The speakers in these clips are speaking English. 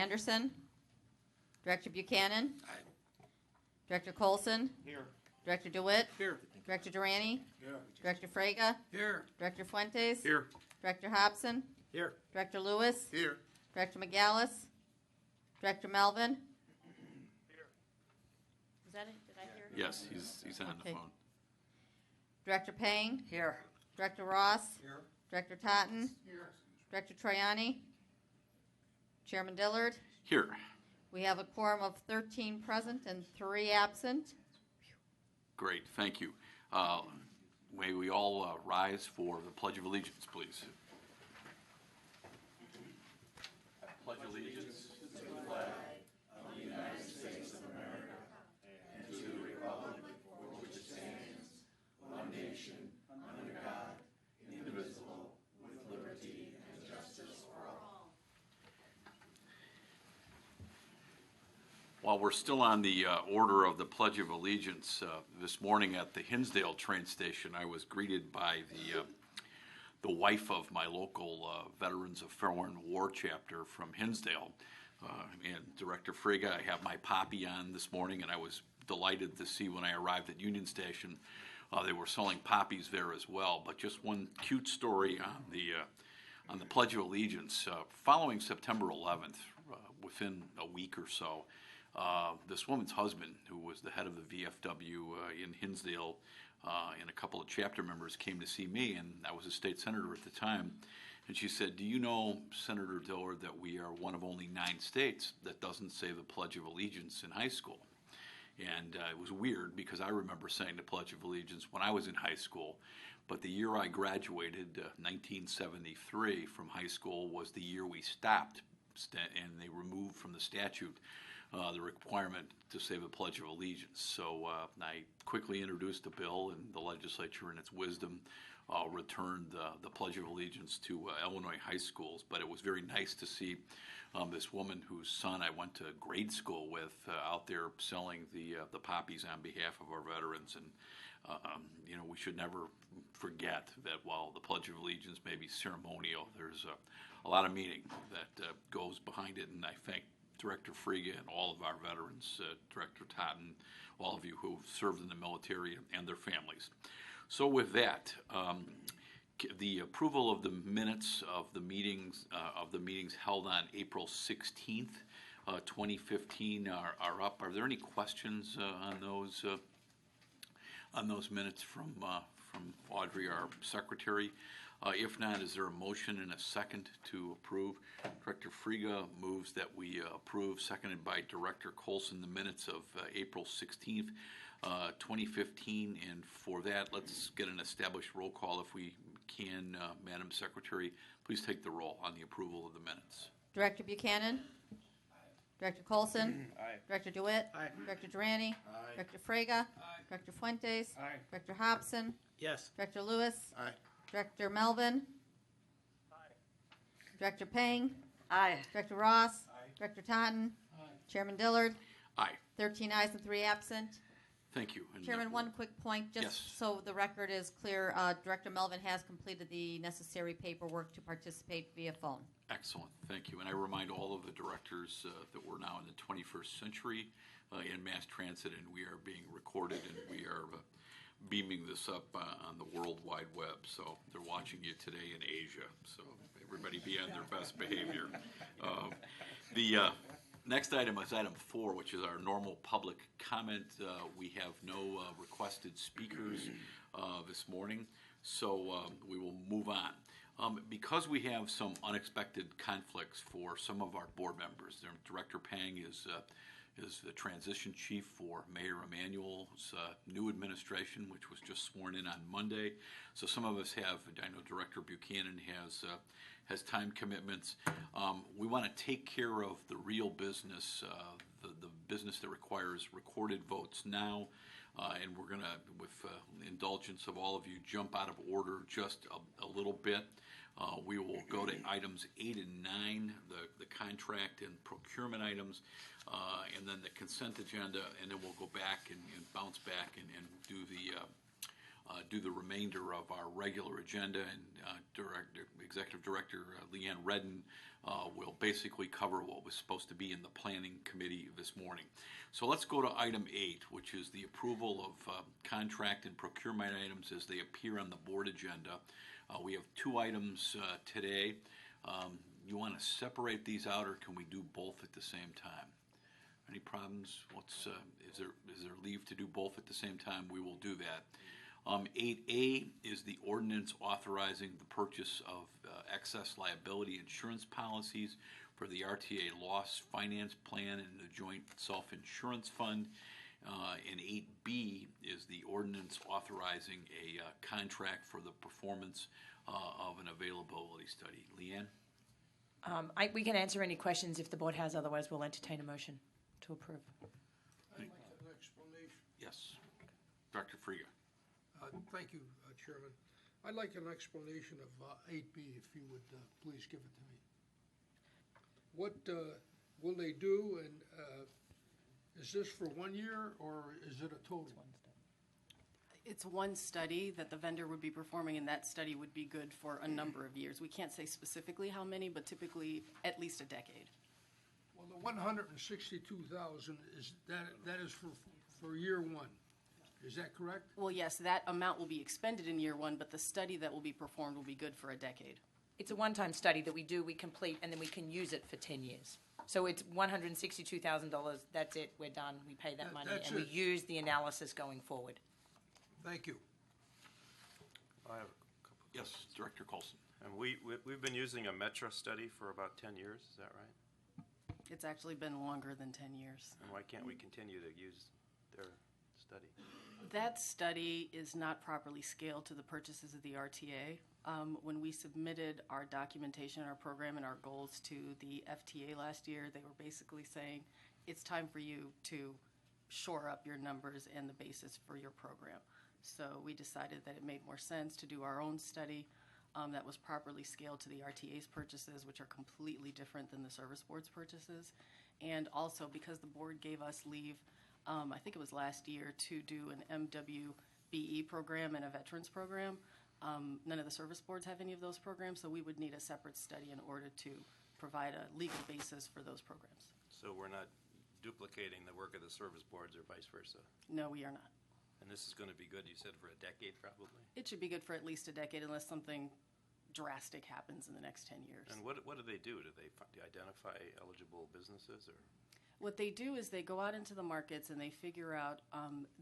Anderson? Director Buchanan? Aye. Director Colson? Here. Director DeWitt? Here. Director Durrani? Here. Director Frega? Here. Director Fuentes? Here. Director Hobson? Here. Director Lewis? Here. Director McGallis? Director Melvin? Here. Is that it? Did I hear? Yes, he's on the Okay. phone. Director Payne? Here. Director Ross? Here. Director Totten? Here. Director Troiani? Chairman Dillard? Here. We have a quorum of 13 present and 3 absent. Great, thank you. May we all rise for the Pledge of Allegiance, please. I pledge allegiance to the flag of the United States of America and to the republic for which it stands, one nation, under God, indivisible, with liberty and justice for all. While we're still on the order of the Pledge of Allegiance, this morning at the Hinsdale train station, I was greeted by the wife of my local Veterans of Foreign War chapter from Hinsdale. And Director Frega, I have my poppy on this morning, and I was delighted to see when I arrived at Union Station, they were selling poppies there as well. But just one cute story on the Pledge of Allegiance. Following September 11th, within a week or so, this woman's husband, who was the head of the VFW in Hinsdale, and a couple of chapter members came to see me, and I was a state senator at the time, and she said, "Do you know, Senator Dillard, that we are one of only 9 states that doesn't say the Pledge of Allegiance in high school?" And it was weird because I remember saying the Pledge of Allegiance when I was in high school, but the year I graduated, 1973, from high school was the year we stopped, and they removed from the statute the requirement to say the Pledge of Allegiance. So I quickly introduced a bill, and the legislature, in its wisdom, returned the Pledge of Allegiance to Illinois high schools. But it was very nice to see this woman whose son I went to grade school with out there selling the poppies on behalf of our veterans. And you know, we should never forget that while the Pledge of Allegiance may be ceremonial, there's a lot of meaning that goes behind it, and I thank Director Frega and all of our veterans, Director Totten, all of you who have served in the military and their families. So with that, the approval of the minutes of the meetings held on April 16th, 2015 are up. Are there any questions on those minutes from Audrey, our secretary? If not, is there a motion and a second to approve? Director Frega moves that we approve, seconded by Director Colson, the minutes of April 16th, 2015. And for that, let's get an established roll call if we can. Madam Secretary, please take the roll on the approval of the minutes. Director Buchanan? Aye. Director Colson? Aye. Director DeWitt? Aye. Director Durrani? Aye. Director Frega? Aye. Director Fuentes? Aye. Director Hobson? Yes. Director Lewis? Aye. Director Melvin? Aye. Director Payne? Aye. Director Ross? Aye. Director Totten? Aye. Chairman Dillard? Aye. 13 ayes and 3 absent. Thank you. And, Chairman, one quick point, just Yes. so the record is clear. Director Melvin has completed the necessary paperwork to participate via phone. Excellent, thank you. And I remind all of the directors that we're now in the 21st century in mass transit, and we are being recorded, and we are beaming this up on the World Wide Web. So they're watching you today in Asia. So everybody be on their best behavior. The next item is item 4, which is our normal public comment. We have no requested speakers this morning, so we will move on. Because we have some unexpected conflicts for some of our board members, Director Pang is the transition chief for Mayor Emanuel's new administration, which was just sworn in on Monday. So some of us have, I know Director Buchanan has time commitments. We want to take care of the real business, the business that requires recorded votes now. And we're going to, with indulgence of all of you, jump out of order just a little bit. We will go to items 8 and 9, the contract and procurement items, and then the consent agenda, and then we'll go back and bounce back and do do the remainder of our regular agenda, and Executive Director Leanne Redden will basically cover what was supposed to be in the Planning Committee this morning. So let's go to item 8, which is the approval of contract and procurement items as they appear on the board agenda. We have 2 items today. You want to separate these out, or can we do both at the same time? Any problems? Is there leave to do both at the same time? We will do that. 8A is the ordinance authorizing the purchase of excess liability insurance policies for the RTA loss finance plan and the joint self-insurance fund. And 8B is the ordinance authorizing a contract for the performance of an availability study. Leanne? We can answer any questions if the board has, otherwise we'll entertain a motion to approve. I'd like an explanation. Yes. Director Friga. Thank you, Chairman. I'd like an explanation of 8B, if you would please give it to me. What will they do, and is this for 1 year, or is it a total? It's one study that the vendor would be performing, and that study would be good for a number of years. We can't say specifically how many, but typically at least a decade. Well, the 162,000 that is for year 1. Is that correct? Well, yes, that amount will be expended in year 1, but the study that will be performed will be good for a decade. It's a one-time study that we complete, and then we can use it for 10 years. So it's $162,000, that's it, we're done, we pay that money, That's and we it. use the analysis going forward. Thank you. I have a couple. Yes, Director Colson. And we've been using a Metro study for about 10 years, is that right? It's actually been longer than 10 years. And why can't we continue to use their study? That study is not properly scaled to the purchases of the RTA. When we submitted our documentation, our program, and our goals to the FTA last year, they were basically saying, it's time for you to shore up your numbers and the basis for your program. So we decided that it made more sense to do our own study that was properly scaled to the RTA's purchases, which are completely different than the service board's purchases. And also because the board gave us leave, I think it was last year, to do an MWBE program and a veterans program. None of the service boards have any of those programs, so we would need a separate study in order to provide a legal basis for those programs. So we're not duplicating the work of the service boards or vice versa? No, we are not. And this is going to be good, you said, for a decade probably? It should be good for at least a decade unless something drastic happens in the next 10 years. And what do they do? Do they identify eligible businesses, or? What they do is they go out into the markets and they figure out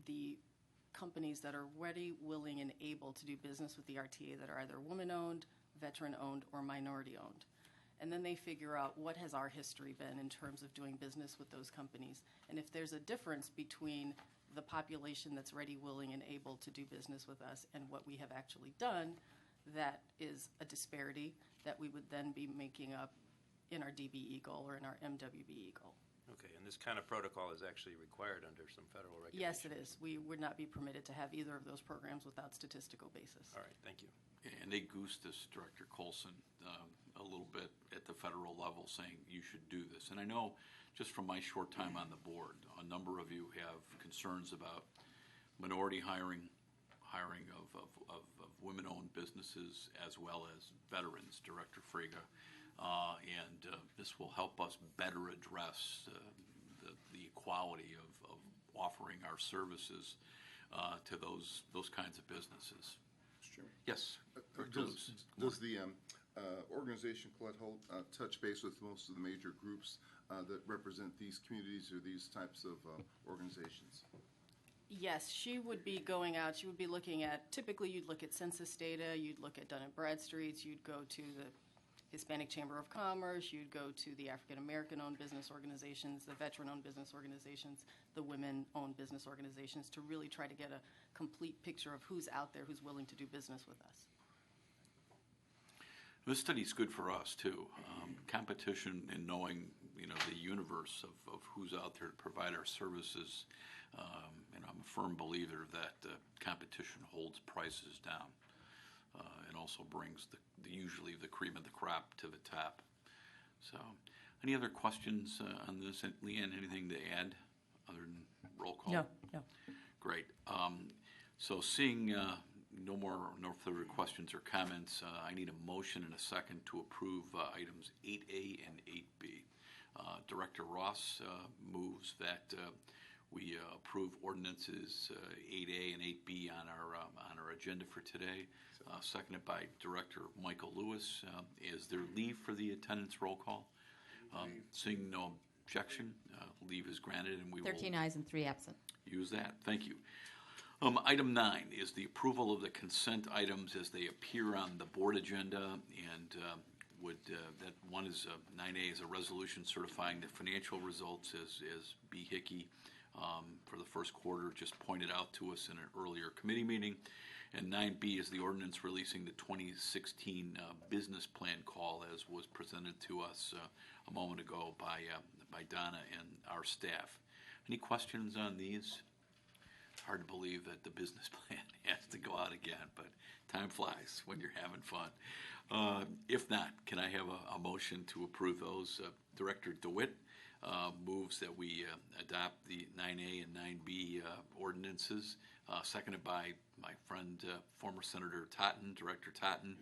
the companies that are ready, willing, and able to do business with the RTA that are either woman-owned, veteran-owned, or minority-owned. And then they figure out what has our history been in terms of doing business with those companies. And if there's a difference between the population that's ready, willing, and able to do business with us and what we have actually done, that is a disparity that we would then be making up in our DBE goal or in our MWBE goal. Okay, and this kind of protocol is actually required under some federal regulation? Yes, it is. We would not be permitted to have either of those programs without statistical basis. All right, thank you. And they goosed us, Director Colson, a little bit at the federal level, saying you should do this. And I know, just from my short time on the board, a number of you have concerns about minority hiring of women-owned businesses, as well as veterans, Director Friga. And this will help us better address the equality of offering our services to those kinds of businesses. Mr. Chairman. Yes, Director Luce. Does the organization, Colette Holt, touch base with most of the major groups that represent these communities or these types of organizations? Yes, she would be going out, she would be looking at, typically you'd look at census data, you'd look at Dun & Bradstreet's, you'd go to the Hispanic Chamber of Commerce, you'd go to the African American owned business organizations, the veteran owned business organizations, the women owned business organizations, to really try to get a complete picture of who's out there who's willing to do business with us. This study's good for us too. Competition and knowing, the universe of who's out there to provide our services. And I'm a firm believer that competition holds prices down and also brings usually the cream of the crop to the top. So, any other questions on this? Leanne, anything to add other than roll call? No. Great. So seeing no further questions or comments. I need a motion and a second to approve items 8A and 8B. Director Ross moves that we approve ordinances 8A and 8B on our agenda for today. Seconded by Director Michael Lewis. Is there leave for the attendance roll call? Seeing no objection, leave is granted, and we 13 will ayes and 3 absent. use that. Thank you. Item 9 is the approval of the consent items as they appear on the board agenda, and that one is 9A is a resolution certifying the financial results as B. Hickey for the first quarter just pointed out to us in an earlier committee meeting. And 9B is the ordinance releasing the 2016 business plan call as was presented to us a moment ago by Donna and our staff. Any questions on these? Hard to believe that the business plan has to go out again, but time flies when you're having fun. If not, can I have a motion to approve those? Director DeWitt moves that we adopt the 9A and 9B ordinances, seconded by my friend, former Senator Totten, Director Totten.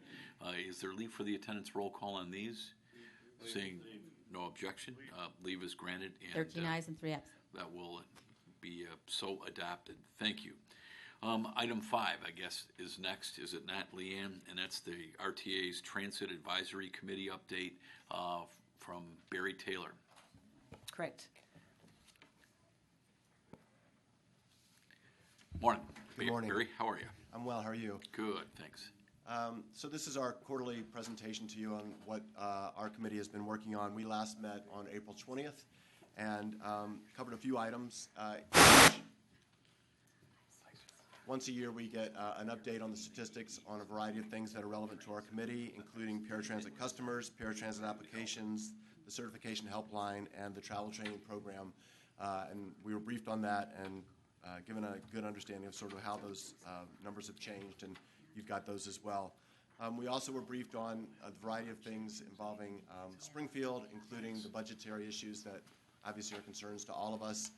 Is there leave for the attendance roll call on these? Seeing no objection, leave is granted. And 13 ayes and 3 absent. that will be so adopted. Thank you. Item 5, I guess, is next, is it not, Leanne? And that's the RTA's Transit Advisory Committee update from Barry Taylor. Correct. Morning. Good morning. Barry, how are you? I'm well. How are you? Good, thanks. So this is our quarterly presentation to you on what our committee has been working on. We last met on April 20th and covered a few items. Once a year we get an update on the statistics on a variety of things that are relevant to our committee, including paratransit customers, paratransit applications, the certification helpline, and the travel training program. And we were briefed on that and given a good understanding of sort of how those numbers have changed, and you've got those as well. We also were briefed on a variety of things involving Springfield, including the budgetary issues that obviously are concerns to all of us.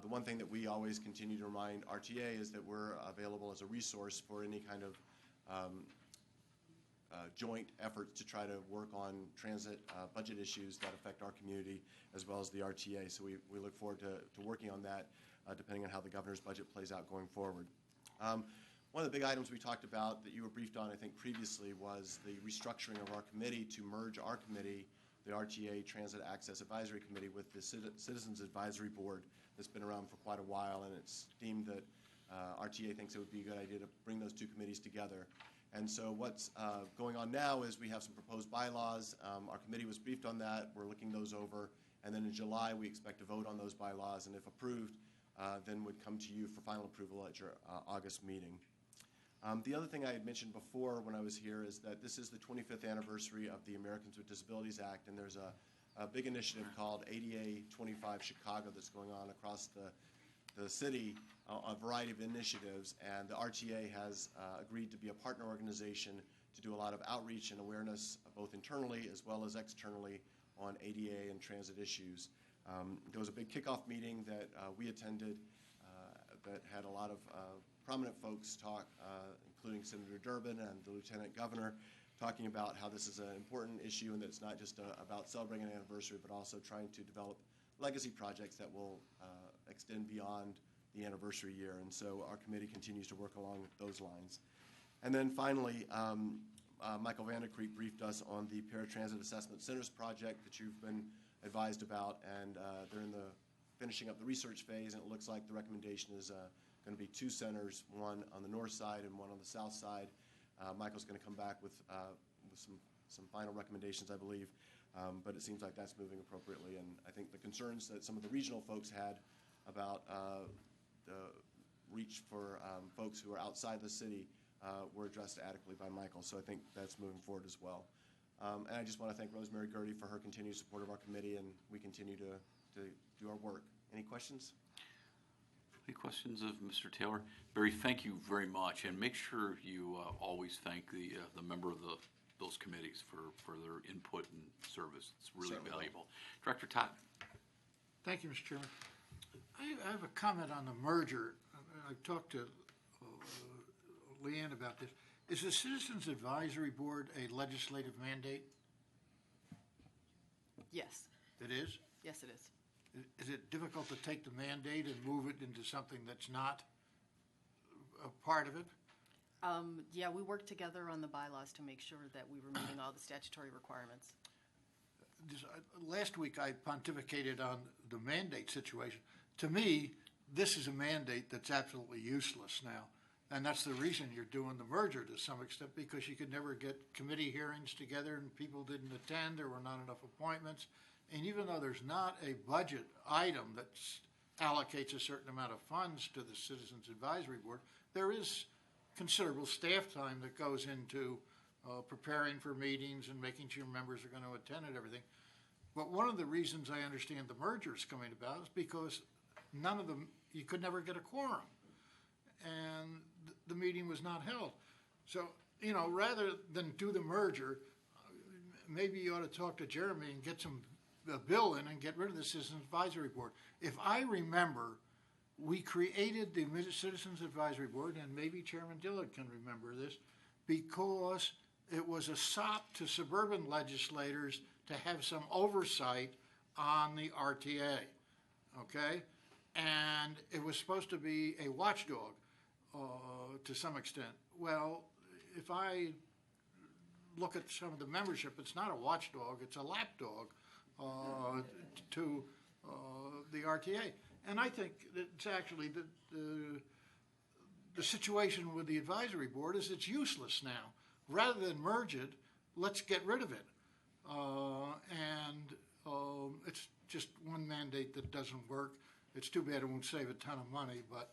The one thing that we always continue to remind RTA is that we're available as a resource for any kind of joint efforts to try to work on transit budget issues that affect our community as well as the RTA. So we look forward to working on that depending on how the governor's budget plays out going forward. One of the big items we talked about that you were briefed on, I think, previously was the restructuring of our committee to merge our committee, the RTA Transit Access Advisory Committee, with the Citizens Advisory Board that's been around for quite a while, and it's deemed that RTA thinks it would be a good idea to bring those two committees together. And so what's going on now is we have some proposed bylaws. Our committee was briefed on that. We're looking those over. And then in July, we expect to vote on those bylaws, and if approved, then would come to you for final approval at your August meeting. The other thing I had mentioned before when I was here is that this is the 25th anniversary of the Americans with Disabilities Act, and there's a big initiative called ADA 25 Chicago that's going on across the city, a variety of initiatives, and the RTA has agreed to be a partner organization to do a lot of outreach and awareness, both internally as well as externally, on ADA and transit issues. There was a big kickoff meeting that we attended that had a lot of prominent folks talk, including Senator Durbin and the Lieutenant Governor, talking about how this is an important issue and that it's not just about celebrating an anniversary, but also trying to develop legacy projects that will extend beyond the anniversary year. And so our committee continues to work along those lines. And then finally, Michael Vandercreek briefed us on the Paratransit Assessment Centers project that you've been advised about, and they're in the finishing up the research phase, and it looks like the recommendation is going to be 2 centers, one on the north side and one on the south side. Michael's going to come back with some final recommendations, I believe, but it seems like that's moving appropriately, and I think the concerns that some of the regional folks had about the reach for folks who are outside the city were addressed adequately by Michael, so I think that's moving forward as well. And I just want to thank Rosemary Gertie for her continued support of our committee, and we continue to do our work. Any questions? Any questions of Mr. Taylor? Barry, thank you very much, and make sure you always thank the member of those committees for their input and service. It's really Certainly. valuable. Director Todd. Thank you, Mr. Chairman. I have a comment on the merger. I've talked to a Leanne about this. Is the Citizens Advisory Board a legislative mandate? Yes, It is? yes, it is. Is it difficult to take the mandate and move it into something that's not a part of it? Yeah, we worked together on the bylaws to make sure that we were meeting all the statutory requirements. Last week I pontificated on the mandate situation. To me, this is a mandate that's absolutely useless now. And that's the reason you're doing the merger to some extent, because you could never get committee hearings together and people didn't attend, there were not enough appointments. And even though there's not a budget item that allocates a certain amount of funds to the Citizens Advisory Board, there is considerable staff time that goes into preparing for meetings and making sure members are going to attend and everything. But one of the reasons I understand the merger is coming about is because none of them, you could never get a quorum. And the meeting was not held. So, you know, rather than do the merger, maybe you ought to talk to Jeremy and get a bill in and get rid of the Citizens Advisory Board. If I remember, we created the Citizens Advisory Board, and maybe Chairman Dillard can remember this, because it was a sop to suburban legislators to have some oversight on the RTA, okay? And it was supposed to be a watchdog to some extent. Well, if I look at some of the membership, it's not a watchdog, it's a lapdog to the RTA. And I think it's actually the situation with the advisory board is it's useless now. Rather than merge it, let's get rid of it. It's just one mandate that doesn't work. It's too bad it won't save a ton of money, but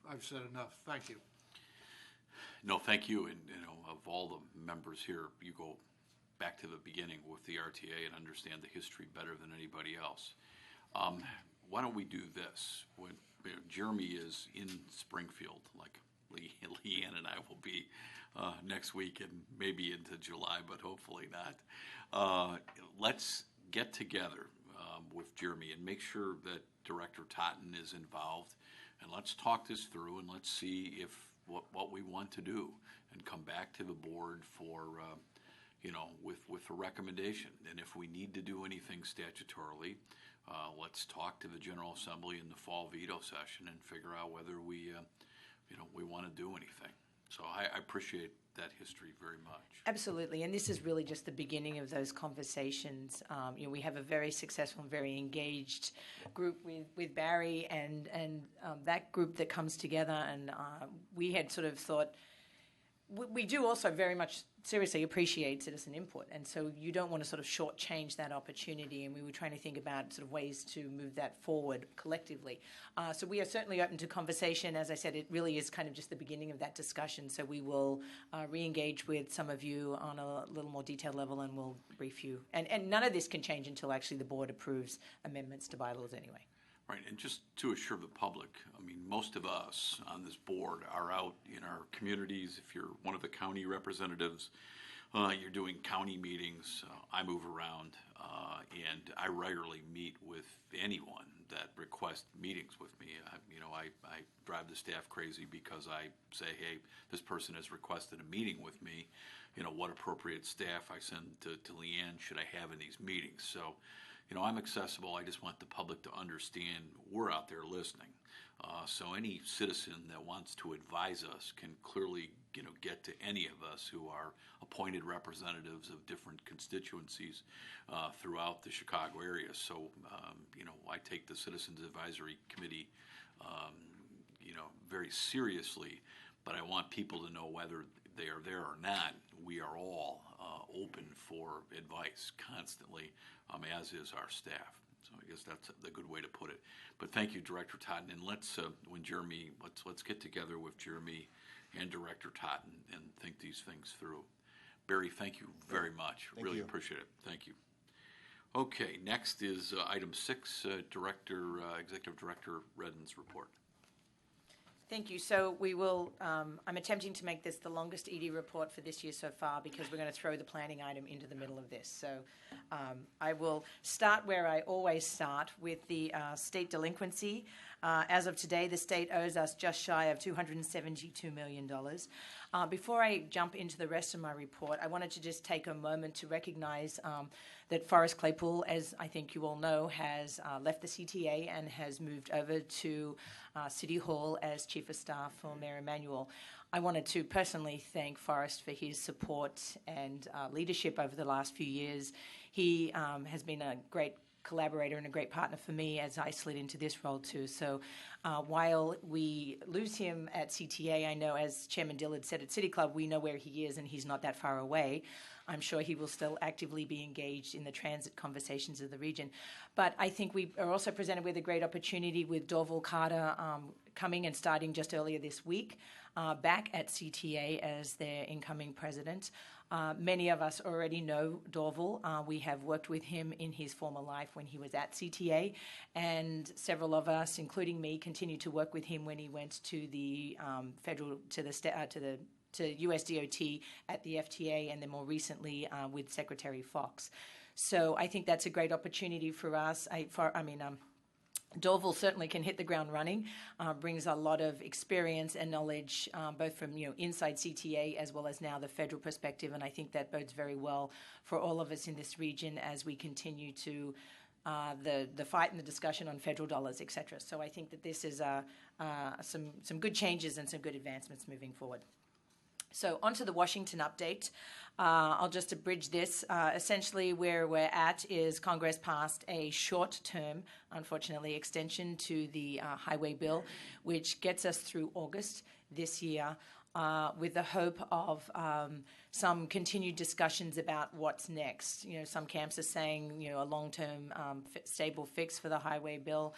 I've said enough. Thank you. No, thank you. And, you know, of all the members here, you go back to the beginning with the RTA and understand the history better than anybody else. Why don't we do this? When Jeremy is in Springfield, like Leanne and I will be next week and maybe into July, but hopefully not. Let's get together with Jeremy and make sure that Director Totten is involved, and let's talk this through and let's see if what we want to do, and come back to the board for with a recommendation. And if we need to do anything statutorily, let's talk to the General Assembly in the fall veto session and figure out whether we want to do anything. So I appreciate that history very much. Absolutely, and this is really just the beginning of those conversations. We have a very successful and very engaged group with Barry and that group that comes together, and we had sort of thought, we do also very much seriously appreciate citizen input, and so you don't want to sort of shortchange that opportunity, and we were trying to think about sort of ways to move that forward collectively. So we are certainly open to conversation. As I said, it really is kind of just the beginning of that discussion, so we will re-engage with some of you on a little more detailed level, and we'll brief you. And none of this can change until actually the board approves amendments to bylaws anyway. Right, and just to assure the public, I mean, most of us on this board are out in our communities. If you're one of the county representatives, you're doing county meetings. I move around, and I regularly meet with anyone that requests meetings with me. I drive the staff crazy because I say, hey, this person has requested a meeting with me. What appropriate staff I send to Leanne should I have in these meetings? So, I'm accessible. I just want the public to understand we're out there listening. So any citizen that wants to advise us can clearly, get to any of us who are appointed representatives of different constituencies throughout the Chicago area. So, I take the Citizens Advisory Committee, very seriously, but I want people to know whether they are there or not, we are all open for advice constantly, as is our staff. So I guess that's the good way to put it. But thank you, Director Totten, and let's get together with Jeremy and Director Totten and think these things through. Barry, thank you very much. Really appreciate it. Thank you. Okay, next is item 6, Executive Director Redden's report. Thank you. So we will, I'm attempting to make this the longest ED report for this year so far because we're going to throw the planning item into the middle of this. So I will start where I always start with the state delinquency. As of today, the state owes us just shy of $272 million. Before I jump into the rest of my report, I wanted to just take a moment to recognize that Forrest Claypool, as I think you all know, has left the CTA and has moved over to City Hall as Chief of Staff for Mayor Emanuel. I wanted to personally thank Forrest for his support and leadership over the last few years. He has been a great collaborator and a great partner for me as I slid into this role too. So while we lose him at CTA, I know as Chairman Dillard said at City Club, we know where he is and he's not that far away. I'm sure he will still actively be engaged in the transit conversations of the region. But I think we are also presented with a great opportunity with Dorval Carter coming and starting just earlier this week back at CTA as their incoming president. Many of us already know Dorval. We have worked with him in his former life when he was at CTA, and several of us, including me, continue to work with him when he went to the to USDOT at the FTA, and then more recently with Secretary Fox. So I think that's a great opportunity for us. Dorval certainly can hit the ground running, brings a lot of experience and knowledge, both from inside CTA as well as now the federal perspective, and I think that bodes very well for all of us in this region as we continue to the fight and the discussion on federal dollars, et cetera. So I think that this is some good changes and some good advancements moving forward. So onto the Washington update. I'll just abridge this. Essentially where we're at is Congress passed a short-term, unfortunately, extension to the highway bill, which gets us through August this year with the hope of some continued discussions about what's next. Some camps are saying, a long-term stable fix for the highway bill.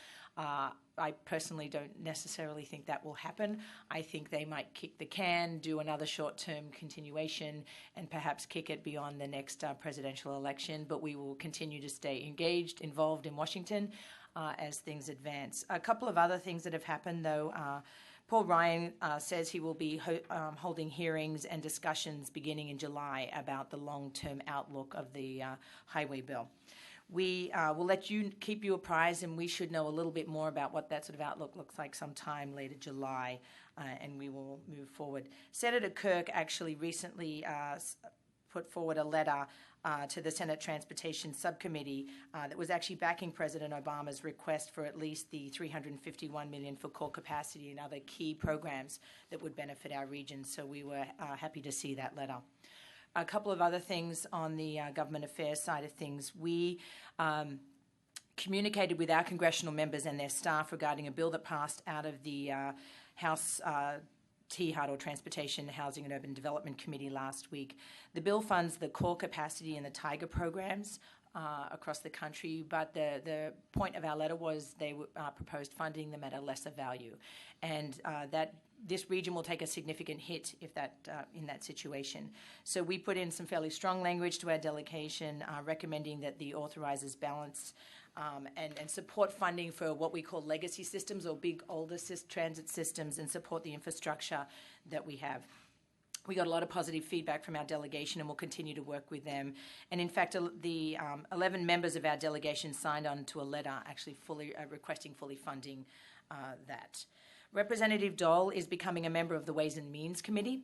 I personally don't necessarily think that will happen. I think they might kick the can, do another short-term continuation, and perhaps kick it beyond the next presidential election. But we will continue to stay engaged, involved in Washington as things advance. A couple of other things that have happened, though. Paul Ryan says he will be holding hearings and discussions beginning in July about the long-term outlook of the highway bill. We will let you keep you apprised, and we should know a little bit more about what that sort of outlook looks like sometime later July, and we will move forward. Senator Kirk actually recently put forward a letter to the Senate Transportation Subcommittee that was actually backing President Obama's request for at least the $351 million for core capacity and other key programs that would benefit our region. So we were happy to see that letter. A couple of other things on the government affairs side of things. We communicated with our congressional members and their staff regarding a bill that passed out of the House THUD, or Transportation, Housing and Urban Development Committee last week. The bill funds the core capacity and the Tiger programs across the country, but the point of our letter was they proposed funding them at a lesser value, and that this region will take a significant hit if that in that situation. So we put in some fairly strong language to our delegation recommending that the authorizers balance and support funding for what we call legacy systems or big older transit systems and support the infrastructure that we have. We got a lot of positive feedback from our delegation, and we'll continue to work with them. And in fact, the 11 members of our delegation signed on to a letter actually fully requesting fully funding that. Representative Dole is becoming a member of the Ways and Means Committee,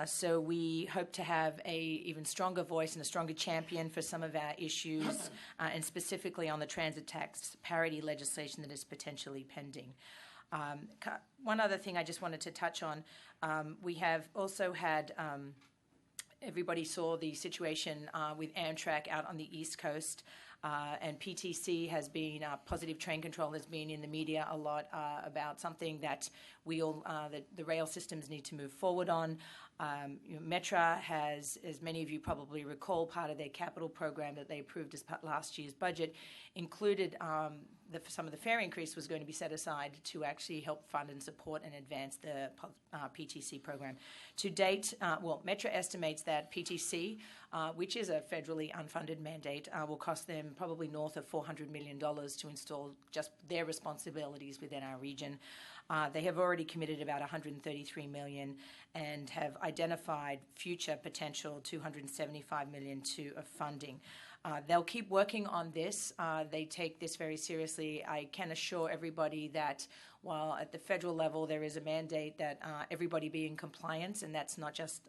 so we hope to have a even stronger voice and a stronger champion for some of our issues, and specifically on the transit tax parity legislation that is potentially pending. One other thing I just wanted to touch on, we have also had, everybody saw the situation with Amtrak out on the East Coast, and PTC has been, Positive Train Control has been in the media a lot about something that we all, that the rail systems need to move forward on. Metra has, as many of you probably recall, part of their capital program that they approved as part last year's budget included some of the fare increase was going to be set aside to actually help fund and support and advance the PTC program. To date, Metra estimates that PTC, which is a federally unfunded mandate, will cost them probably north of $400 million to install just their responsibilities within our region. They have already committed about $133 million and have identified future potential $275 million of funding. They'll keep working on this. They take this very seriously. I can assure everybody that while at the federal level there is a mandate that everybody be in compliance, and that's not just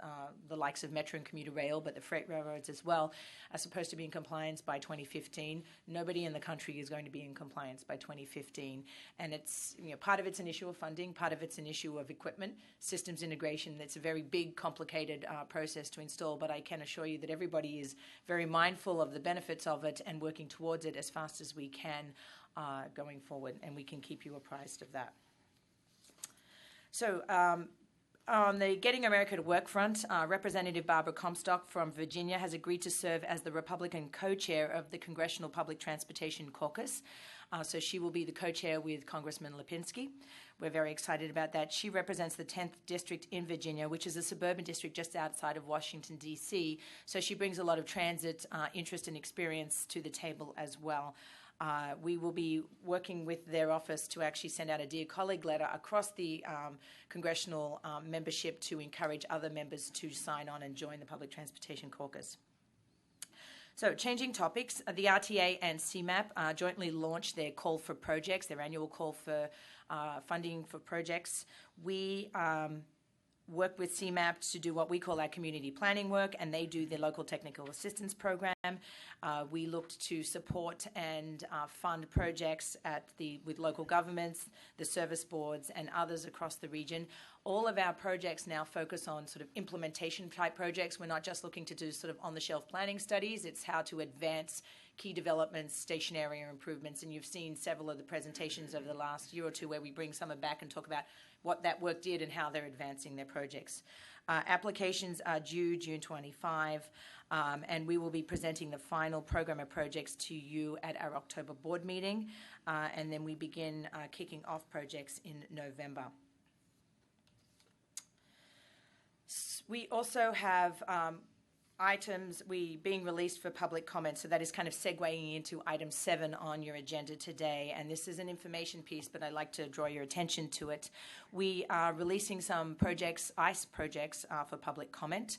the likes of Metro and commuter rail, but the freight railroads as well, are supposed to be in compliance by 2015. Nobody in the country is going to be in compliance by 2015. And it's, part of it's an issue of funding, part of it's an issue of equipment, systems integration. That's a very big, complicated process to install, but I can assure you that everybody is very mindful of the benefits of it and working towards it as fast as we can going forward, and we can keep you apprised of that. So on the Getting America to Work front, Representative Barbara Comstock from Virginia has agreed to serve as the Republican co-chair of the Congressional Public Transportation Caucus. So she will be the co-chair with Congressman Lipinski. We're very excited about that. She represents the 10th District in Virginia, which is a suburban district just outside of Washington, D.C. So she brings a lot of transit interest and experience to the table as well. We will be working with their office to actually send out a Dear Colleague letter across the congressional membership to encourage other members to sign on and join the Public Transportation Caucus. So changing topics, the RTA and CMAP jointly launched their call for projects, their annual call for funding for projects. We work with CMAP to do what we call our community planning work, and they do their local technical assistance program. We looked to support and fund projects with local governments, the service boards, and others across the region. All of our projects now focus on sort of implementation type projects. We're not just looking to do sort of on-the-shelf planning studies. It's how to advance key developments, station area improvements, and you've seen several of the presentations over the last year or two where we bring some back and talk about what that work did and how they're advancing their projects. Applications are due June 25, and we will be presenting the final program of projects to you at our October board meeting, and then we begin kicking off projects in November. We also have items being released for public comment, so that is kind of segueing into item 7 on your agenda today, and this is an information piece, but I'd like to draw your attention to it. We are releasing some projects, ICE projects, for public comment.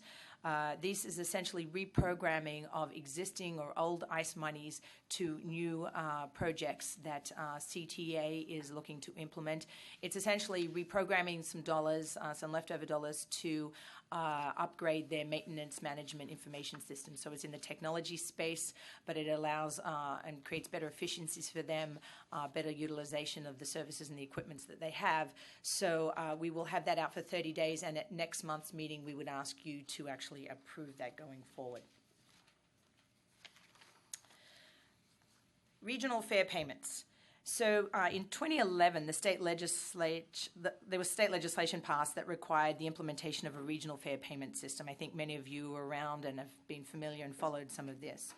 This is essentially reprogramming of existing or old ICE monies to new projects that CTA is looking to implement. It's essentially reprogramming some dollars, some leftover dollars, to upgrade their maintenance management information system. So it's in the technology space, but it allows and creates better efficiencies for them, better utilization of the services and the equipments that they have. So we will have that out for 30 days, and at next month's meeting we would ask you to actually approve that going forward. Regional fare payments. So in 2011, there was state legislation passed that required the implementation of a regional fare payment system. I think many of you are around and have been familiar and followed some of this.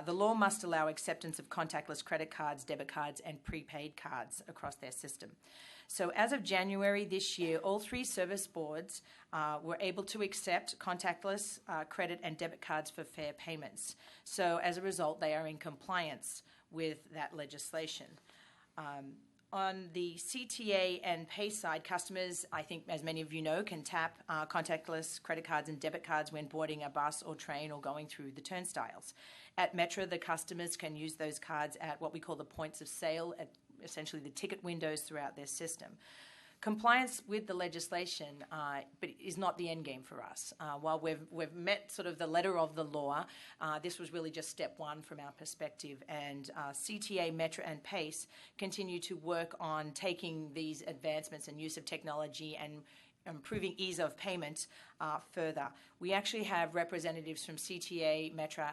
The law must allow acceptance of contactless credit cards, debit cards, and prepaid cards across their system. So as of January this year, all 3 service boards were able to accept contactless credit and debit cards for fare payments. So as a result, they are in compliance with that legislation. On the CTA and Pay side, customers, I think as many of you know, can tap contactless credit cards and debit cards when boarding a bus or train or going through the turnstiles. At Metro, the customers can use those cards at what we call the points of sale, at essentially the ticket windows throughout their system. Compliance with the legislation but is not the end game for us. While we've met sort of the letter of the law, this was really just step 1 from our perspective, and CTA, Metro, and PACE continue to work on taking these advancements and use of technology and improving ease of payment further. We actually have representatives from CTA, Metro,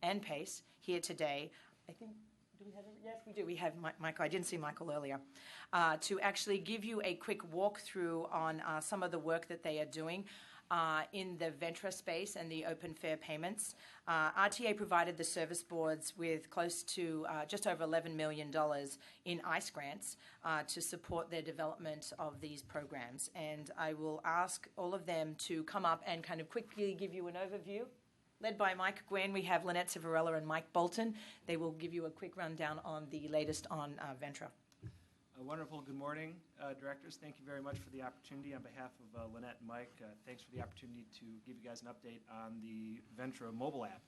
and PACE here today. I think Do we have it? Yes, we do. We have Michael. I didn't see Michael earlier. To actually give you a quick walkthrough on some of the work that they are doing in the Ventra space and the open fair payments. RTA provided the service boards with close to just over $11 million in ICE grants to support their development of these programs. And I will ask all of them to come up and kind of quickly give you an overview. Led by Mike Gwynn, we have Lynette Civarella and Mike Bolton. They will give you a quick rundown on the latest on Ventra. Wonderful. Good morning, directors. Thank you very much for the opportunity. On behalf of Lynette and Mike, thanks for the opportunity to give you guys an update on the Ventra mobile app.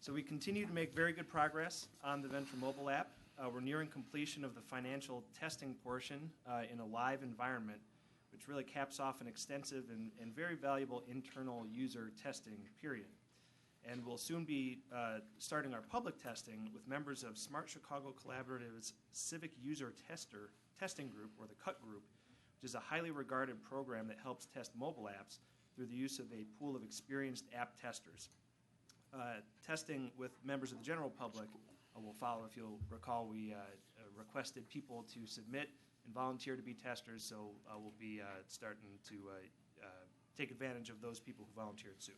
So we continue to make very good progress on the Ventra mobile app. We're nearing completion of the financial testing portion in a live environment, which really caps off an extensive and very valuable internal user testing period. And we'll soon be starting our public testing with members of Smart Chicago Collaborative's Civic User Testing Group, or the CUT Group, which is a highly regarded program that helps test mobile apps through the use of a pool of experienced app testers. Testing with members of the general public will follow. If you'll recall, we requested people to submit and volunteer to be testers, so we'll be starting to take advantage of those people who volunteered soon.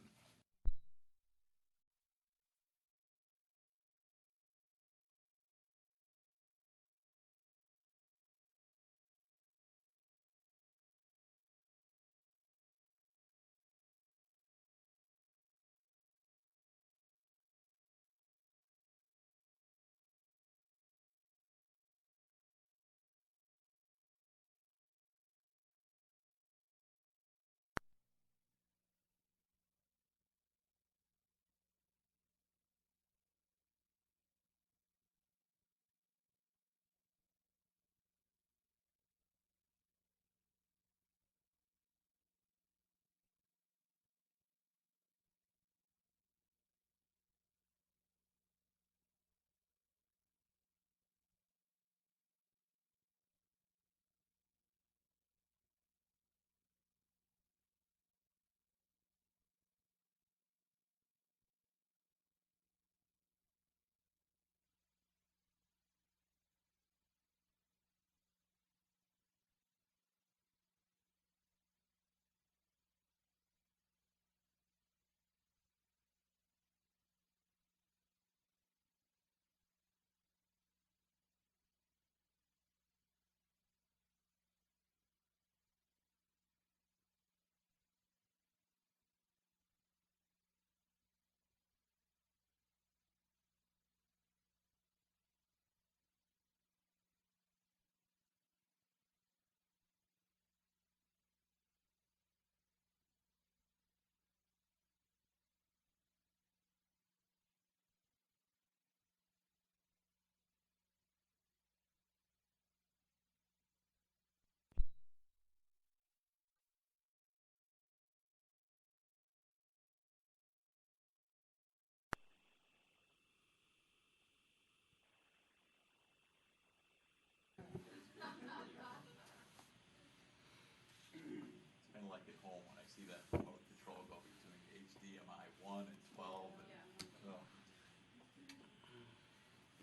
It's kind of like at home when I see that remote control go between HDMI 1 and 12.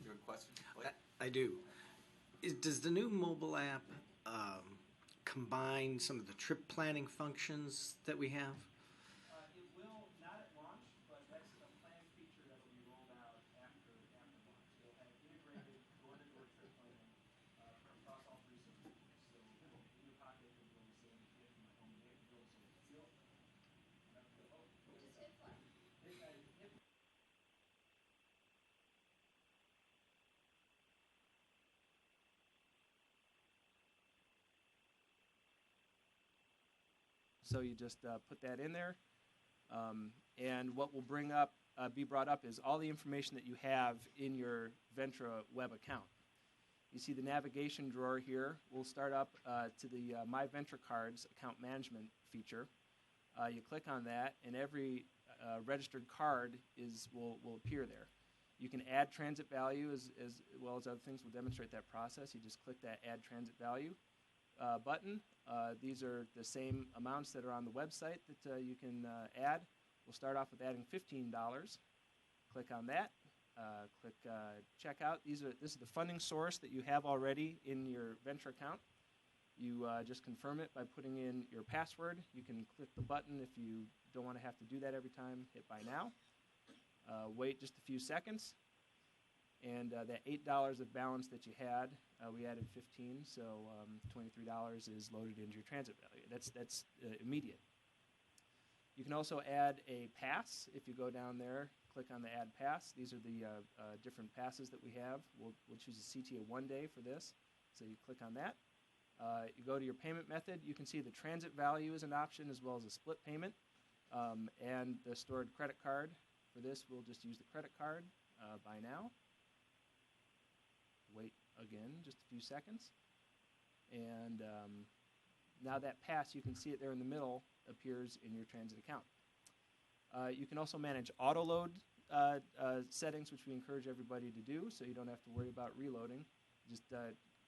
You have a question? I do. Does the new mobile app combine some of the trip planning functions that we have? It will not at launch, but that's a planned feature that will be rolled out after launch. It'll have integrated door-to-door trip planning across all three systems. So in your pocket, you'll be able to say, if my home today, you'll be able to say, So you just put that in there, and what will be brought up is all the information that you have in your Ventra web account. You see the navigation drawer here. We'll start up to the My Ventra Cards account management feature. You click on that, and every registered card will appear there. You can add transit value as well as other things. We'll demonstrate that process. You just click that Add Transit Value button. These are the same amounts that are on the website that you can add. We'll start off with adding $15. Click on that. click checkout. This is the funding source that you have already in your Venture account. You just confirm it by putting in your password. You can click the button if you don't want to have to do that every time. Hit buy now. Wait just a few seconds. And that $8 of balance that you had, we added 15, so $23 is loaded into your transit value. That's immediate. You can also add a pass. If you go down there, click on the add pass. These are the different passes that we have. We'll choose a CTA 1 day for this. So you click on that. You go to your payment method. You can see the transit value is an option as well as a split payment. And the stored credit card. For this, we'll just use the credit card. Buy now. Wait again, just a few seconds. And now that pass, you can see it there in the middle, appears in your transit account. You can also manage auto load settings, which we encourage everybody to do, so you don't have to worry about reloading. Just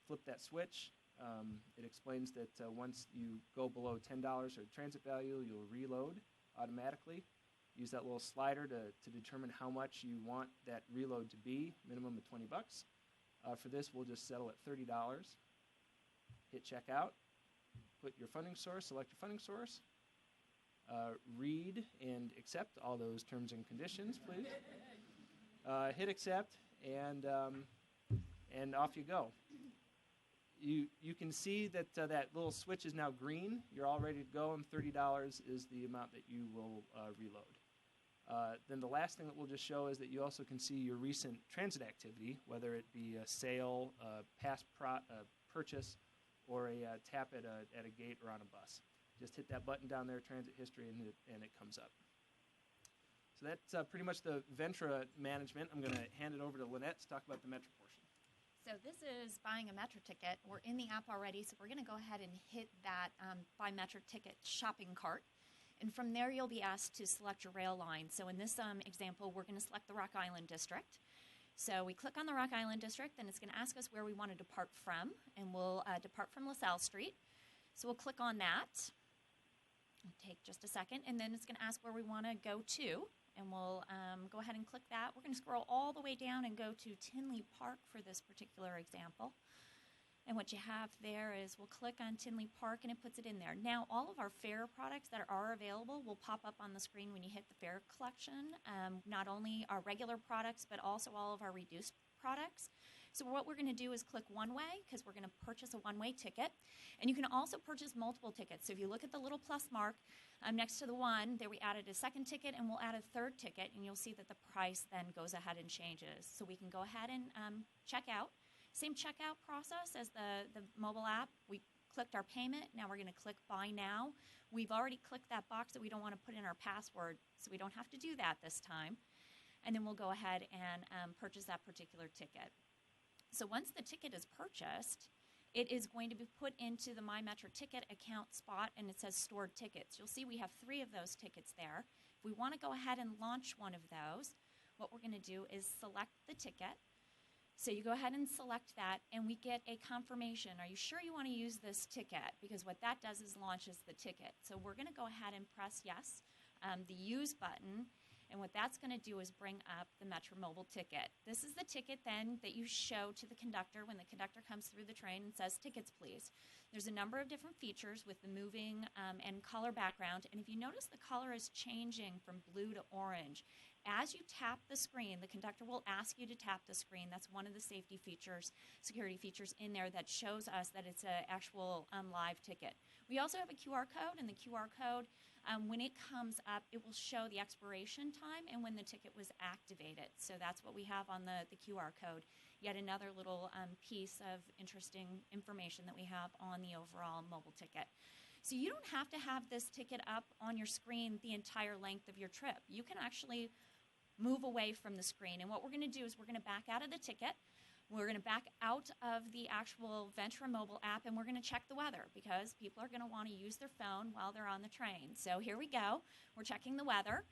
flip that switch. It explains that once you go below $10 for transit value, you'll reload automatically. Use that little slider to determine how much you want that reload to be, minimum of $20. For this, we'll just settle at $30. Hit checkout. Put your funding source, select your funding source. Read and accept all those terms and conditions, please. Hit accept, and off you go. You can see that that little switch is now green. You're all ready to go, and $30 is the amount that you will reload. Then the last thing that we'll just show is that you also can see your recent transit activity, whether it be a sale, past purchase, or a tap at a gate or on a bus. Just hit that button down there, transit history, and it comes up. So that's pretty much the Ventra management. I'm going to hand it over to Lynette to talk about the Metro portion. So this is buying a Metro ticket. We're in the app already, so we're going to go ahead and hit that Buy Metro Ticket shopping cart. And from there, you'll be asked to select your rail line. So in this example, we're going to select the Rock Island District. So we click on the Rock Island District, and it's going to ask us where we want to depart from, and we'll depart from LaSalle Street. So we'll click on that. It'll take just a second, and then it's going to ask where we want to go to, and we'll go ahead and click that. We're going to scroll all the way down and go to Tinley Park for this particular example. And what you have there is we'll click on Tinley Park, and it puts it in there. Now, all of our fare products that are available will pop up on the screen when you hit the fare collection, not only our regular products, but also all of our reduced products. So what we're going to do is click one way, because we're going to purchase a one-way ticket. And you can also purchase multiple tickets. So if you look at the little plus mark next to the one, there we added a second ticket, and we'll add a third ticket, and you'll see that the price then goes ahead and changes. So we can go ahead and check out. Same checkout process as the mobile app. We clicked our payment. Now we're going to click Buy Now. We've already clicked that box that we don't want to put in our password, so we don't have to do that this time. And then we'll go ahead and purchase that particular ticket. So once the ticket is purchased, it is going to be put into the My Metro Ticket account spot, and it says Stored Tickets. You'll see we have 3 of those tickets there. If we want to go ahead and launch one of those, what we're going to do is select the ticket. So you go ahead and select that, and we get a confirmation. Are you sure you want to use this ticket? Because what that does is launches the ticket. So we're going to go ahead and press yes, the use button, and what that's going to do is bring up the Metro Mobile ticket. This is the ticket then that you show to the conductor when the conductor comes through the train and says, "Tickets, please." There's a number of different features with the moving and color background, and if you notice, the color is changing from blue to orange. As you tap the screen, the conductor will ask you to tap the screen. That's one of the safety features, security features in there that shows us that it's an actual live ticket. We also have a QR code, and the QR code, when it comes up, it will show the expiration time and when the ticket was activated. So that's what we have on the QR code. Yet another little piece of interesting information that we have on the overall mobile ticket. So you don't have to have this ticket up on your screen the entire length of your trip. You can actually move away from the screen. And what we're going to do is we're going to back out of the ticket. We're going to back out of the actual Ventra mobile app, and we're going to check the weather because people are going to want to use their phone while they're on the train. So here we go. We're checking the weather.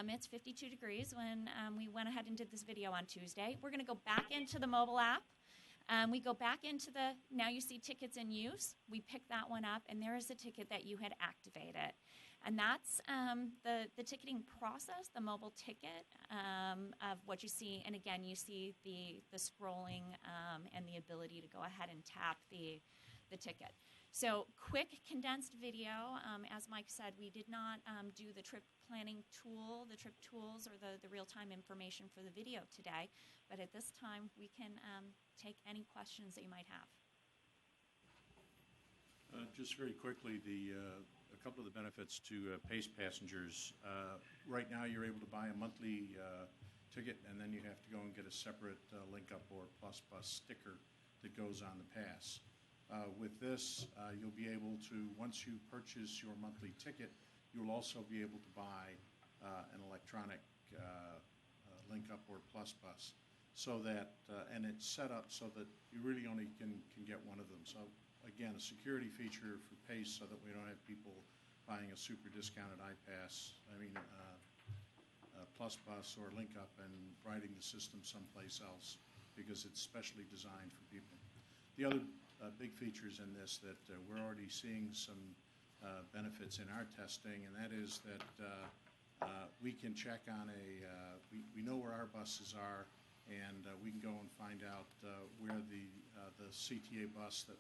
It's 52 degrees when we went ahead and did this video on Tuesday. We're going to go back into the mobile app. We go back into now you see tickets in use. We pick that one up, and there is the ticket that you had activated. And that's the ticketing process, the mobile ticket of what you see. And again, you see the scrolling and the ability to go ahead and tap the ticket. So quick condensed video. As Mike said, we did not do the trip planning tool, the trip tools, or the real-time information for the video today. But at this time, we can take any questions that you might have. Just very quickly, a couple of the benefits to PACE passengers. Right now, you're able to buy a monthly ticket, and then you have to go and get a separate Link Up or Plus Bus sticker that goes on the pass. With this, you'll be able to, once you purchase your monthly ticket, you'll also be able to buy an electronic Link Up or Plus Bus, so that, and it's set up so that you really only can get one of them. So again, a security feature for PACE so that we don't have people buying a super discounted Plus Bus or Link Up and riding the system someplace else because it's specially designed for people. The other big features in this that we're already seeing some benefits in our testing, and that is that we can check on we know where our buses are, and we can go and find out where the CTA bus that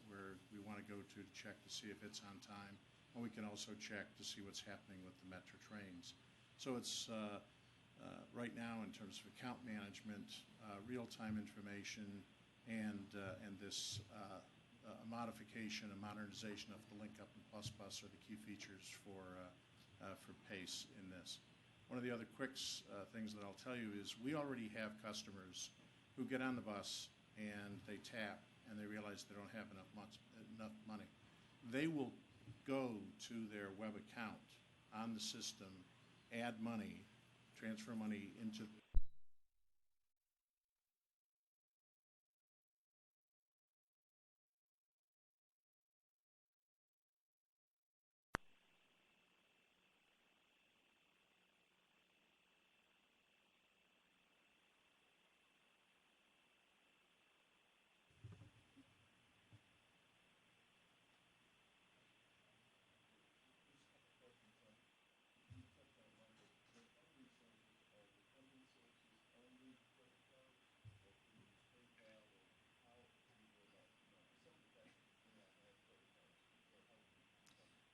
we want to go to check to see if it's on time, and we can also check to see what's happening with the Metro trains. So it's right now in terms of account management, real-time information, and this modification, a modernization of the Link Up and Plus Bus are the key features for PACE in this. One of the other quick things that I'll tell you is we already have customers who get on the bus and they tap and they realize they don't have enough money. They will go to their web account on the system, add money, transfer money into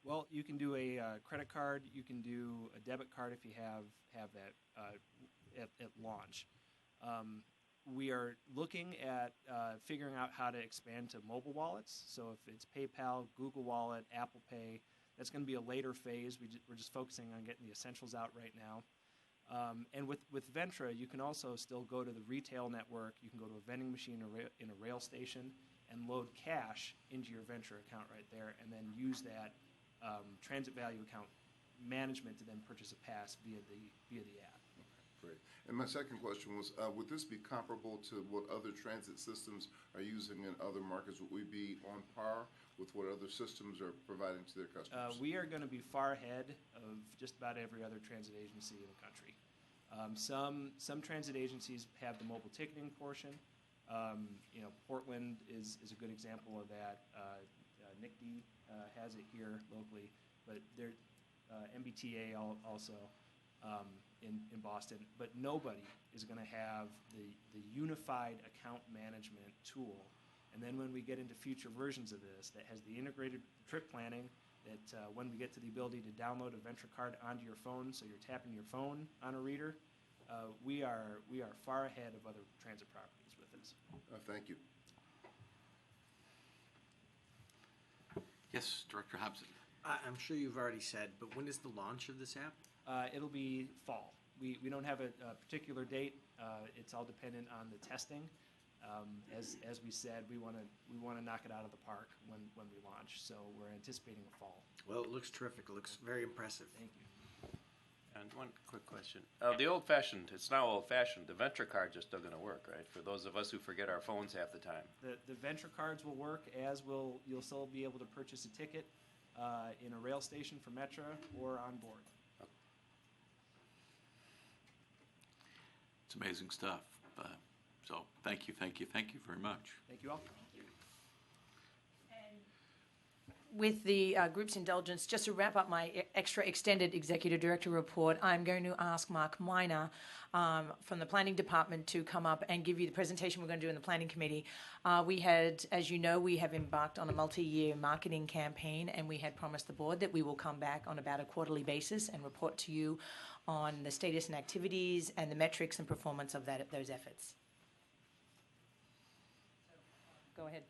Well, you can do a credit card. You can do a debit card if you have that at launch. We are looking at figuring out how to expand to mobile wallets. So if it's PayPal, Google Wallet, Apple Pay, that's going to be a later phase. We're just focusing on getting the essentials out right now. And with Ventra, you can also still go to the retail network. You can go to a vending machine in a rail station and load cash into your Ventra account right there, and then use that transit value account management to then purchase a pass via the app. Great. And my second question was, would this be comparable to what other transit systems are using in other markets? Would we be on par with what other systems are providing to their customers? We are going to be far ahead of just about every other transit agency in the country. Some transit agencies have the mobile ticketing portion. Portland is a good example of that. NICD has it here locally, but MBTA also in Boston. But nobody is going to have the unified account management tool. And then when we get into future versions of this that has the integrated trip planning, that when we get to the ability to download a Ventra card onto your phone, so you're tapping your phone on a reader, we are far ahead of other transit properties with this. Thank you. Yes, Director Hobson. I'm sure you've already said, but when is the launch of this app? It'll be fall. We don't have a particular date. It's all dependent on the testing. As we said, we want to knock it out of the park when we launch. So we're anticipating a fall. Well, it looks terrific. It looks very impressive. Thank you. And one quick question. The old-fashioned, it's now old-fashioned, the Ventra cards are still going to work, right? For those of us who forget our phones half the time. The Ventra cards will work, you'll still be able to purchase a ticket in a rail station for Metra or on board. It's amazing stuff. So thank you very much. Thank you all. with the group's indulgence, just to wrap up my extra extended executive director report, I'm going to ask Mark Miner from the planning department to come up and give you the presentation we're going to do in the planning committee. We had, as you know, we have embarked on a multi-year marketing campaign, and we had promised the board that we will come back on about a quarterly basis and report to you on the status and activities and the metrics and performance of those efforts. Go ahead.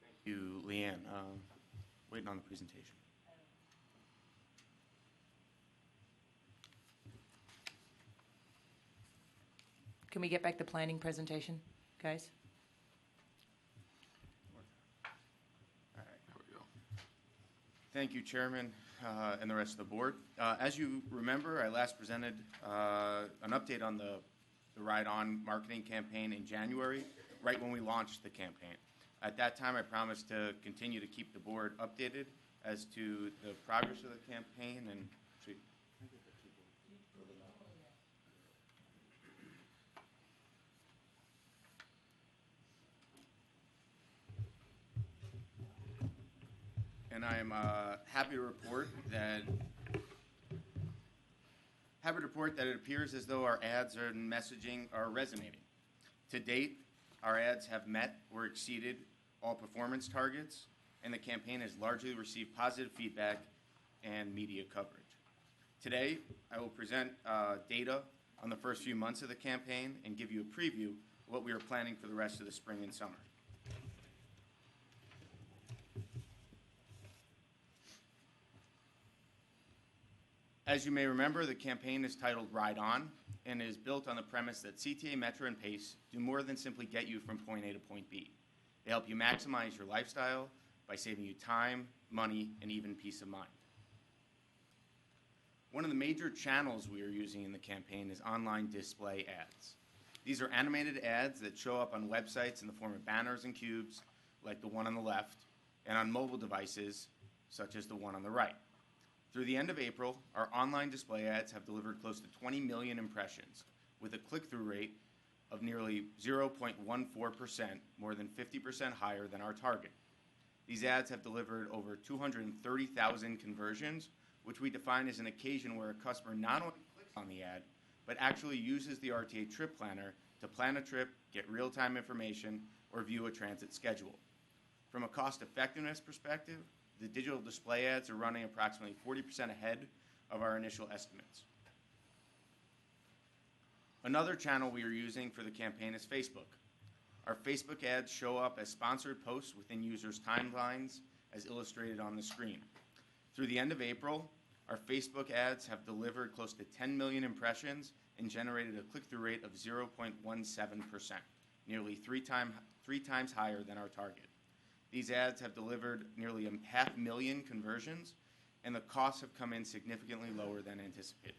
Thank you, Leanne. Waiting on the presentation. Can we get back the planning presentation, guys? All right. There we go. Thank you, Chairman, and the rest of the board. As you remember, I last presented an update on the Ride On marketing campaign in January, right when we launched the campaign. At that time, I promised to continue to keep the board updated as to the progress of the campaign and I am happy to report that it appears as though our ads and messaging are resonating. To date, our ads have met or exceeded all performance targets, and the campaign has largely received positive feedback and media coverage. Today, I will present data on the first few months of the campaign and give you a preview of what we are planning for the rest of the spring and summer. As you may remember, the campaign is titled Ride On and is built on the premise that CTA, Metro, and PACE do more than simply get you from point A to point B. They help you maximize your lifestyle by saving you time, money, and even peace of mind. One of the major channels we are using in the campaign is online display ads. These are animated ads that show up on websites in the form of banners and cubes, like the one on the left, and on mobile devices, such as the one on the right. Through the end of April, our online display ads have delivered close to 20 million impressions, with a click-through rate of nearly 0.14%, more than 50% higher than our target. These ads have delivered over 230,000 conversions, which we define as an occasion where a customer not only clicks on the ad, but actually uses the RTA trip planner to plan a trip, get real-time information, or view a transit schedule. From a cost-effectiveness perspective, the digital display ads are running approximately 40% ahead of our initial estimates. Another channel we are using for the campaign is Facebook. Our Facebook ads show up as sponsored posts within users' timelines, as illustrated on the screen. Through the end of April, our Facebook ads have delivered close to 10 million impressions and generated a click-through rate of 0.17%, nearly three times higher than our target. These ads have delivered nearly 500,000 conversions, and the costs have come in significantly lower than anticipated.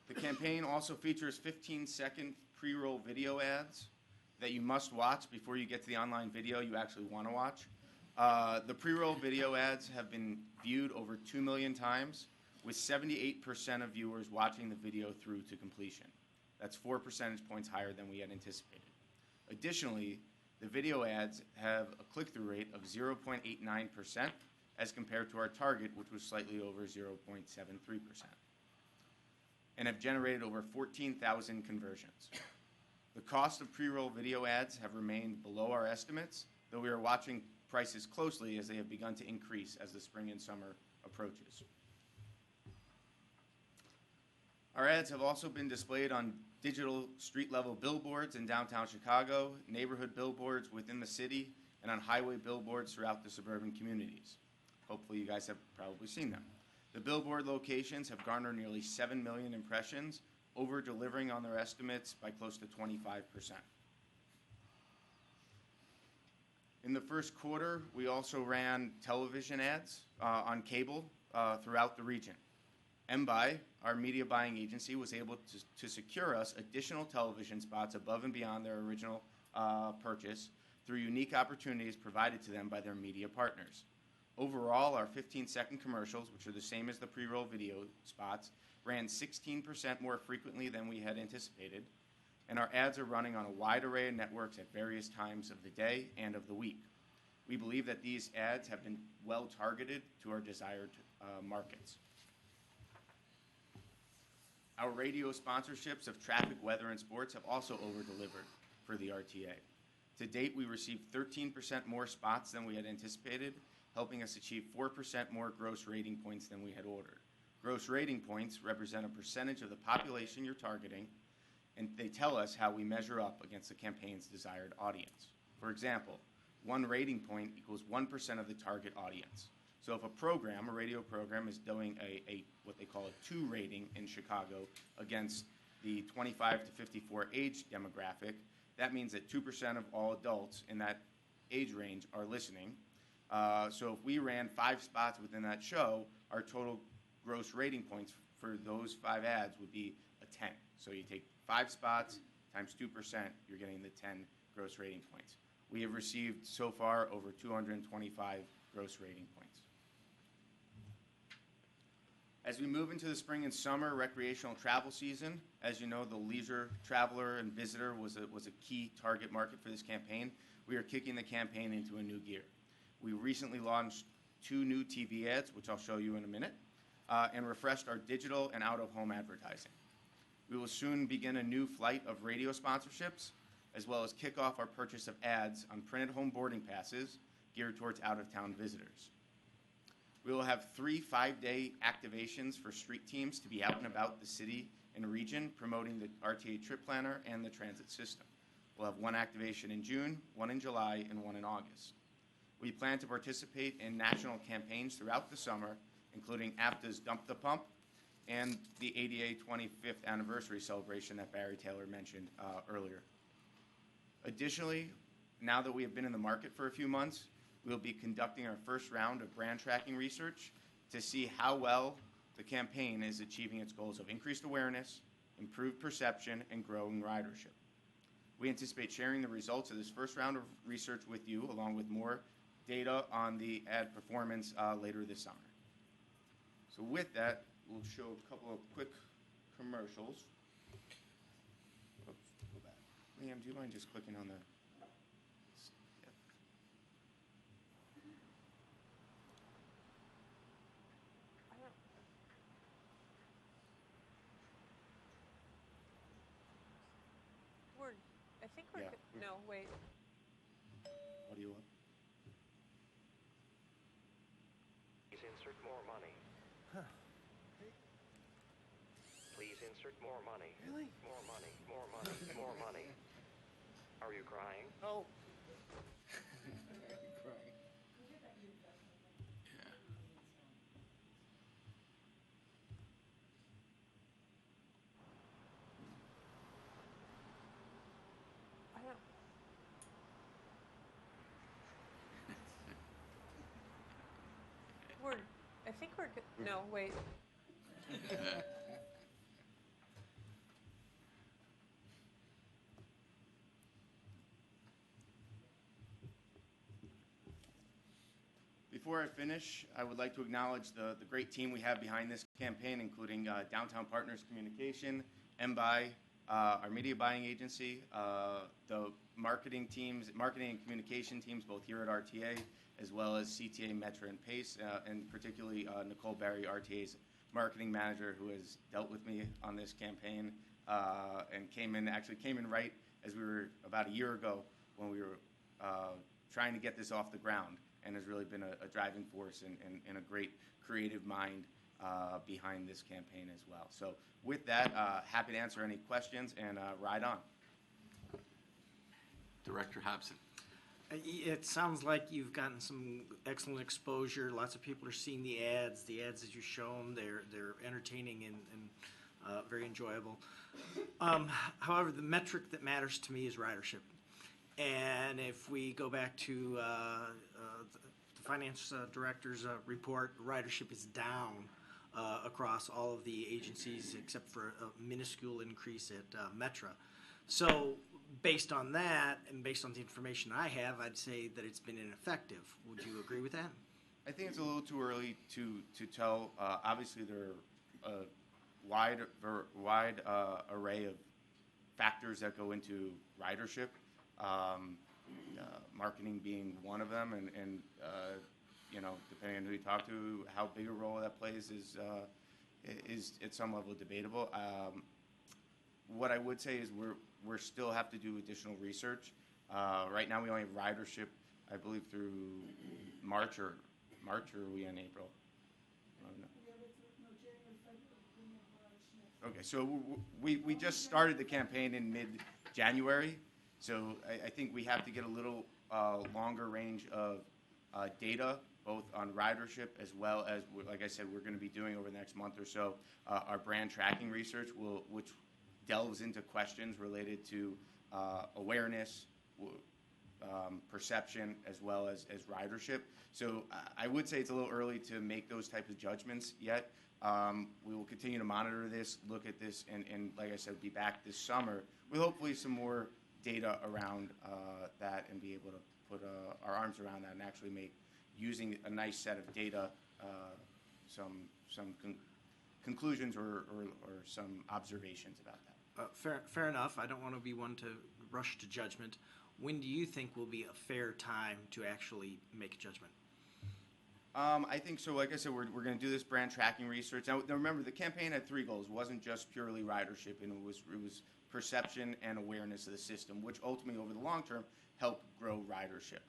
The campaign also features 15-second pre-roll video ads that you must watch before you get to the online video you actually want to watch. The pre-roll video ads have been viewed over 2 million times, with 78% of viewers watching the video through to completion. That's 4 percentage points higher than we had anticipated. Additionally, the video ads have a click-through rate of 0.89% as compared to our target, which was slightly over 0.73%, and have generated over 14,000 conversions. The cost of pre-roll video ads have remained below our estimates, though we are watching prices closely as they have begun to increase as the spring and summer approaches. Our ads have also been displayed on digital street-level billboards in downtown Chicago, neighborhood billboards within the city, and on highway billboards throughout the suburban communities. Hopefully you guys have probably seen them. The billboard locations have garnered nearly 7 million impressions, over-delivering on their estimates by close to 25%. In the first quarter, we also ran television ads on cable throughout the region. MBuy, our media buying agency, was able to secure us additional television spots above and beyond their original purchase through unique opportunities provided to them by their media partners. Overall, our 15-second commercials, which are the same as the pre-roll video spots, ran 16% more frequently than we had anticipated, and our ads are running on a wide array of networks at various times of the day and of the week. We believe that these ads have been well targeted to our desired markets. Our radio sponsorships of traffic, weather, and sports have also over-delivered for the RTA. To date, we received 13% more spots than we had anticipated, helping us achieve 4% more gross rating points than we had ordered. Gross rating points represent a percentage of the population you're targeting, and they tell us how we measure up against the campaign's desired audience. For example, one rating point equals 1% of the target audience. So if a radio program, is doing a what they call a 2 rating in Chicago against the 25 to 54 age demographic, that means that 2% of all adults in that age range are listening. So if we ran 5 spots within that show, our total gross rating points for those 5 ads would be a 10. So you take 5 spots times 2%, you're getting the 10 gross rating points. We have received so far over 225 gross rating points. As we move into the spring and summer recreational travel season, as you know, the leisure traveler and visitor was a key target market for this campaign. We are kicking the campaign into a new gear. We recently launched 2 new TV ads, which I'll show you in a minute, and refreshed our digital and out-of-home advertising. We will soon begin a new flight of radio sponsorships, as well as kick off our purchase of ads on printed home boarding passes geared towards out-of-town visitors. We will have 3 5-day activations for street teams to be out and about the city and region promoting the RTA Trip Planner and the transit system. We'll have 1 activation in June, 1 in July, and 1 in August. We plan to participate in national campaigns throughout the summer, including APTA's Dump the Pump and the ADA 25th anniversary celebration that Barry Taylor mentioned earlier. Additionally, now that we have been in the market for a few months, we'll be conducting our first round of brand tracking research to see how well the campaign is achieving its goals of increased awareness, improved perception, and growing ridership. We anticipate sharing the results of this first round of research with you, along with more data on the ad performance later this summer. So with that, we'll show a couple of quick commercials. Oops, go back. Liam, do you mind just clicking on the... I think we're Yeah, good. No, wait. What do you want? Please insert more money. Please insert more money. Really? More money, more money, more money. Are you crying? Oh. I think we're good. No, wait. Before I finish, I would like to acknowledge the great team we have behind this campaign, including Downtown Partners Communication, MBUY, our media buying agency, the marketing and communication teams, both here at RTA, as well as CTA, Metro, and PACE, and particularly Nicole Barry, RTA's marketing manager, who has dealt with me on this campaign and came in right as we were about a year ago when we were trying to get this off the ground, and has really been a driving force and a great creative mind behind this campaign as well. So with that, happy to answer any questions and ride on. Director Hobson. It sounds like you've gotten some excellent exposure. Lots of people are seeing the ads. The ads that you've shown, they're entertaining and very enjoyable. However, the metric that matters to me is ridership. And if we go back to the finance director's report, ridership is down across all of the agencies except for a minuscule increase at Metra. So based on that and based on the information I have, I'd say that it's been ineffective. Would you agree with that? I think it's a little too early to tell. Obviously, there are a wide array of factors that go into ridership. marketing being one of them, and you know, depending on who you talk to, how big a role that plays is at some level debatable. What I would say is we're still have to do additional research. Right now, we only have ridership, I believe, through March, or are we in April? I don't know. Okay, so we just started the campaign in mid-January, so I think we have to get a little longer range of data, both on ridership as well as, like I said, we're going to be doing over the next month or so, our brand tracking research, which delves into questions related to awareness, perception, as well as ridership. So I would say it's a little early to make those types of judgments yet. We will continue to monitor this, look at this, and like I said, be back this summer with hopefully some more data around that, and be able to put our arms around that and actually make, using a nice set of data, some conclusions or some observations about that. Fair enough. I don't want to be one to rush to judgment. When do you think will be a fair time to actually make a judgment? I think so. Like I said, we're going to do this brand tracking research. Now remember, the campaign had 3 goals. It wasn't just purely ridership, and it was perception and awareness of the system, which ultimately, over the long term, help grow ridership,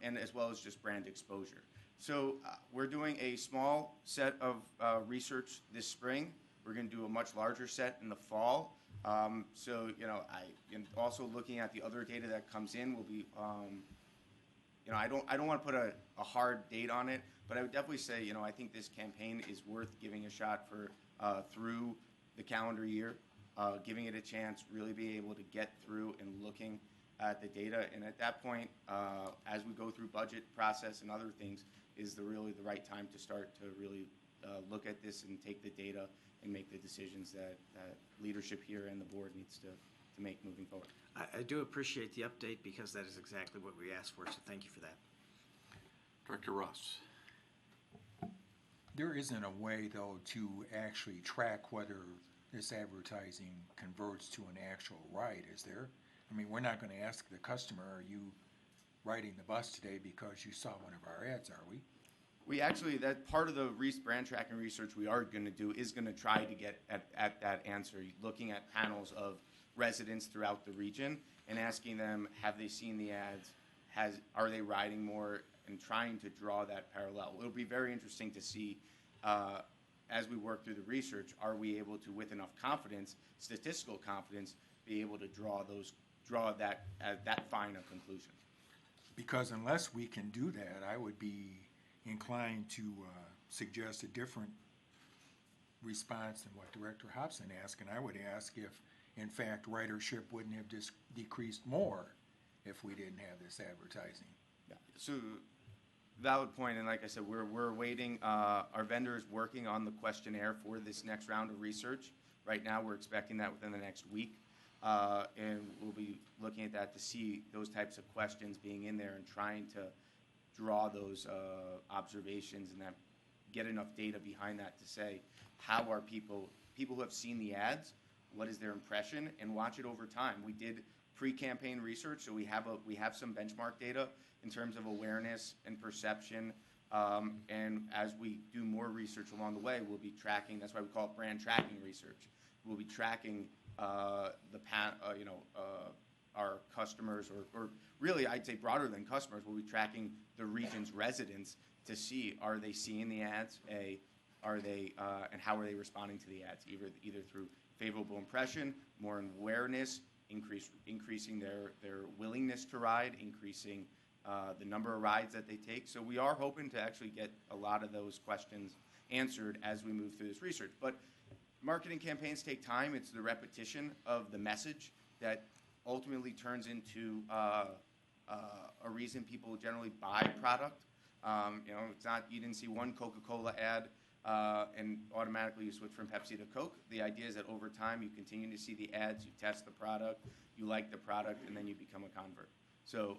and as well as just brand exposure. So we're doing a small set of research this spring. We're going to do a much larger set in the fall. So, you know, and also looking at the other data that comes in will be, you know, I don't want to put a hard date on it, but I would definitely say, you know, I think this campaign is worth giving a shot for through the calendar year, giving it a chance, really be able to get through and looking at the data. And at that point, as we go through budget process and other things, is really the right time to start to really look at this and take the data and make the decisions that leadership here and the board needs to make moving forward. I do appreciate the update, because that is exactly what we asked for, so thank you for that. Director Ross. There isn't a way, though, to actually track whether this advertising converts to an actual ride, is there? I mean, we're not going to ask the customer, are you riding the bus today because you saw one of our ads, are we? We actually, that part of the brand tracking research we are going to do is going to try to get at that answer, looking at panels of residents throughout the region and asking them, have they seen the ads? Are they riding more? And trying to draw that parallel. It'll be very interesting to see as we work through the research, are we able to, with enough confidence, statistical confidence, be able to draw that fine a conclusion? Because unless we can do that, I would be inclined to suggest a different response than what Director Hobson asked, and I would ask if, in fact, ridership wouldn't have decreased more if we didn't have this advertising. Yeah. So, valid point, and like I said, we're waiting. Our vendor is working on the questionnaire for this next round of research. Right now, we're expecting that within the next week, and we'll be looking at that to see those types of questions being in there and trying to draw those observations and that get enough data behind that to say how are people who have seen the ads, what is their impression, and watch it over time. We did pre-campaign research, so we have some benchmark data in terms of awareness and perception, and as we do more research along the way, we'll be tracking. That's why we call it brand tracking research. We'll be tracking our customers, or really, I'd say broader than customers, we'll be tracking the region's residents to see, are they seeing the ads, are they, and how are they responding to the ads, either through favorable impression, more awareness, increasing their willingness to ride, increasing the number of rides that they take. So we are hoping to actually get a lot of those questions answered as we move through this research. But marketing campaigns take time. It's the repetition of the message that ultimately turns into a reason people generally buy product. It's not, you didn't see one Coca-Cola ad and automatically you switch from Pepsi to Coke. The idea is that over time you continue to see the ads, you test the product, you like the product, and then you become a convert. So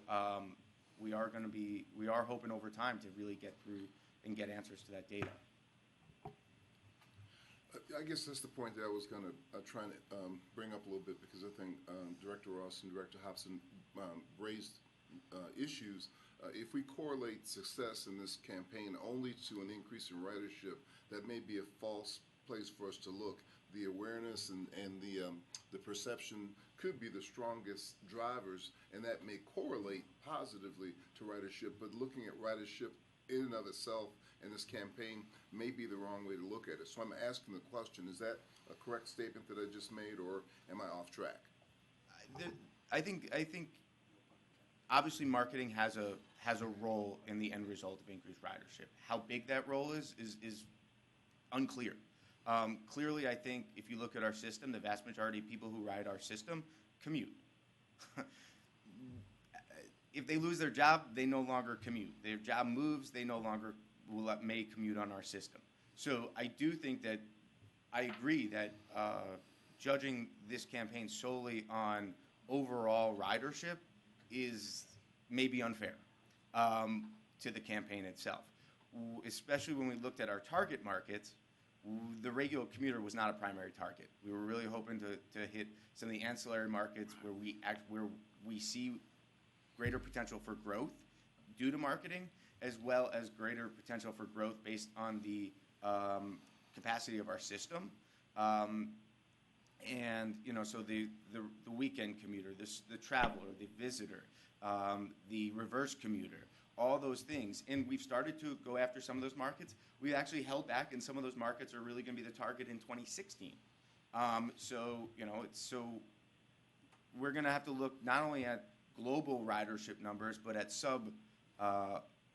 we are hoping over time to really get through and get answers to that data. I guess that's the point that I was going to try and bring up a little bit, because I think Director Ross and Director Hobson raised issues, if we correlate success in this campaign only to an increase in ridership, that may be a false place for us to look. The awareness and the perception could be the strongest drivers, and that may correlate positively to ridership. But looking at ridership in and of itself in this campaign may be the wrong way to look at it. So I'm asking the question: is that a correct statement that I just made, or am I off track? I think obviously marketing has a role in the end result of increased ridership. How big that role is unclear. Clearly, I think if you look at our system, the vast majority of people who ride our system commute. If they lose their job, they no longer commute. Their job moves, they no longer may commute on our system. So I do think that I agree that judging this campaign solely on overall ridership is maybe unfair to the campaign itself, especially when we looked at our target markets. The regular commuter was not a primary target. We were really hoping to hit some of the ancillary markets where we see greater potential for growth due to marketing, as well as greater potential for growth based on the capacity of our system. And so the weekend commuter, the traveler, the visitor, the reverse commuter, all those things. And we've started to go after some of those markets. We actually held back, and some of those markets are really going to be the target in 2016. So we're going to have to look not only at global ridership numbers, but at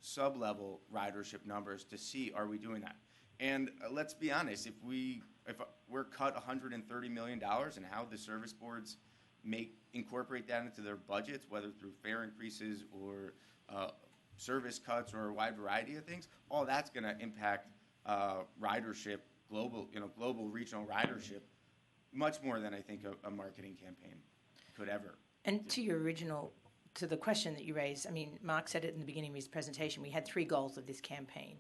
sub-level ridership numbers to see, are we doing that? And let's be honest, if we're cut $130 million and how the service boards incorporate that into their budgets, whether through fare increases or service cuts or a wide variety of things, all that's going to impact ridership, global regional ridership, much more than I think a marketing campaign could ever. And to the question that you raised, I mean, Mark said it in the beginning of his presentation, we had 3 goals of this campaign: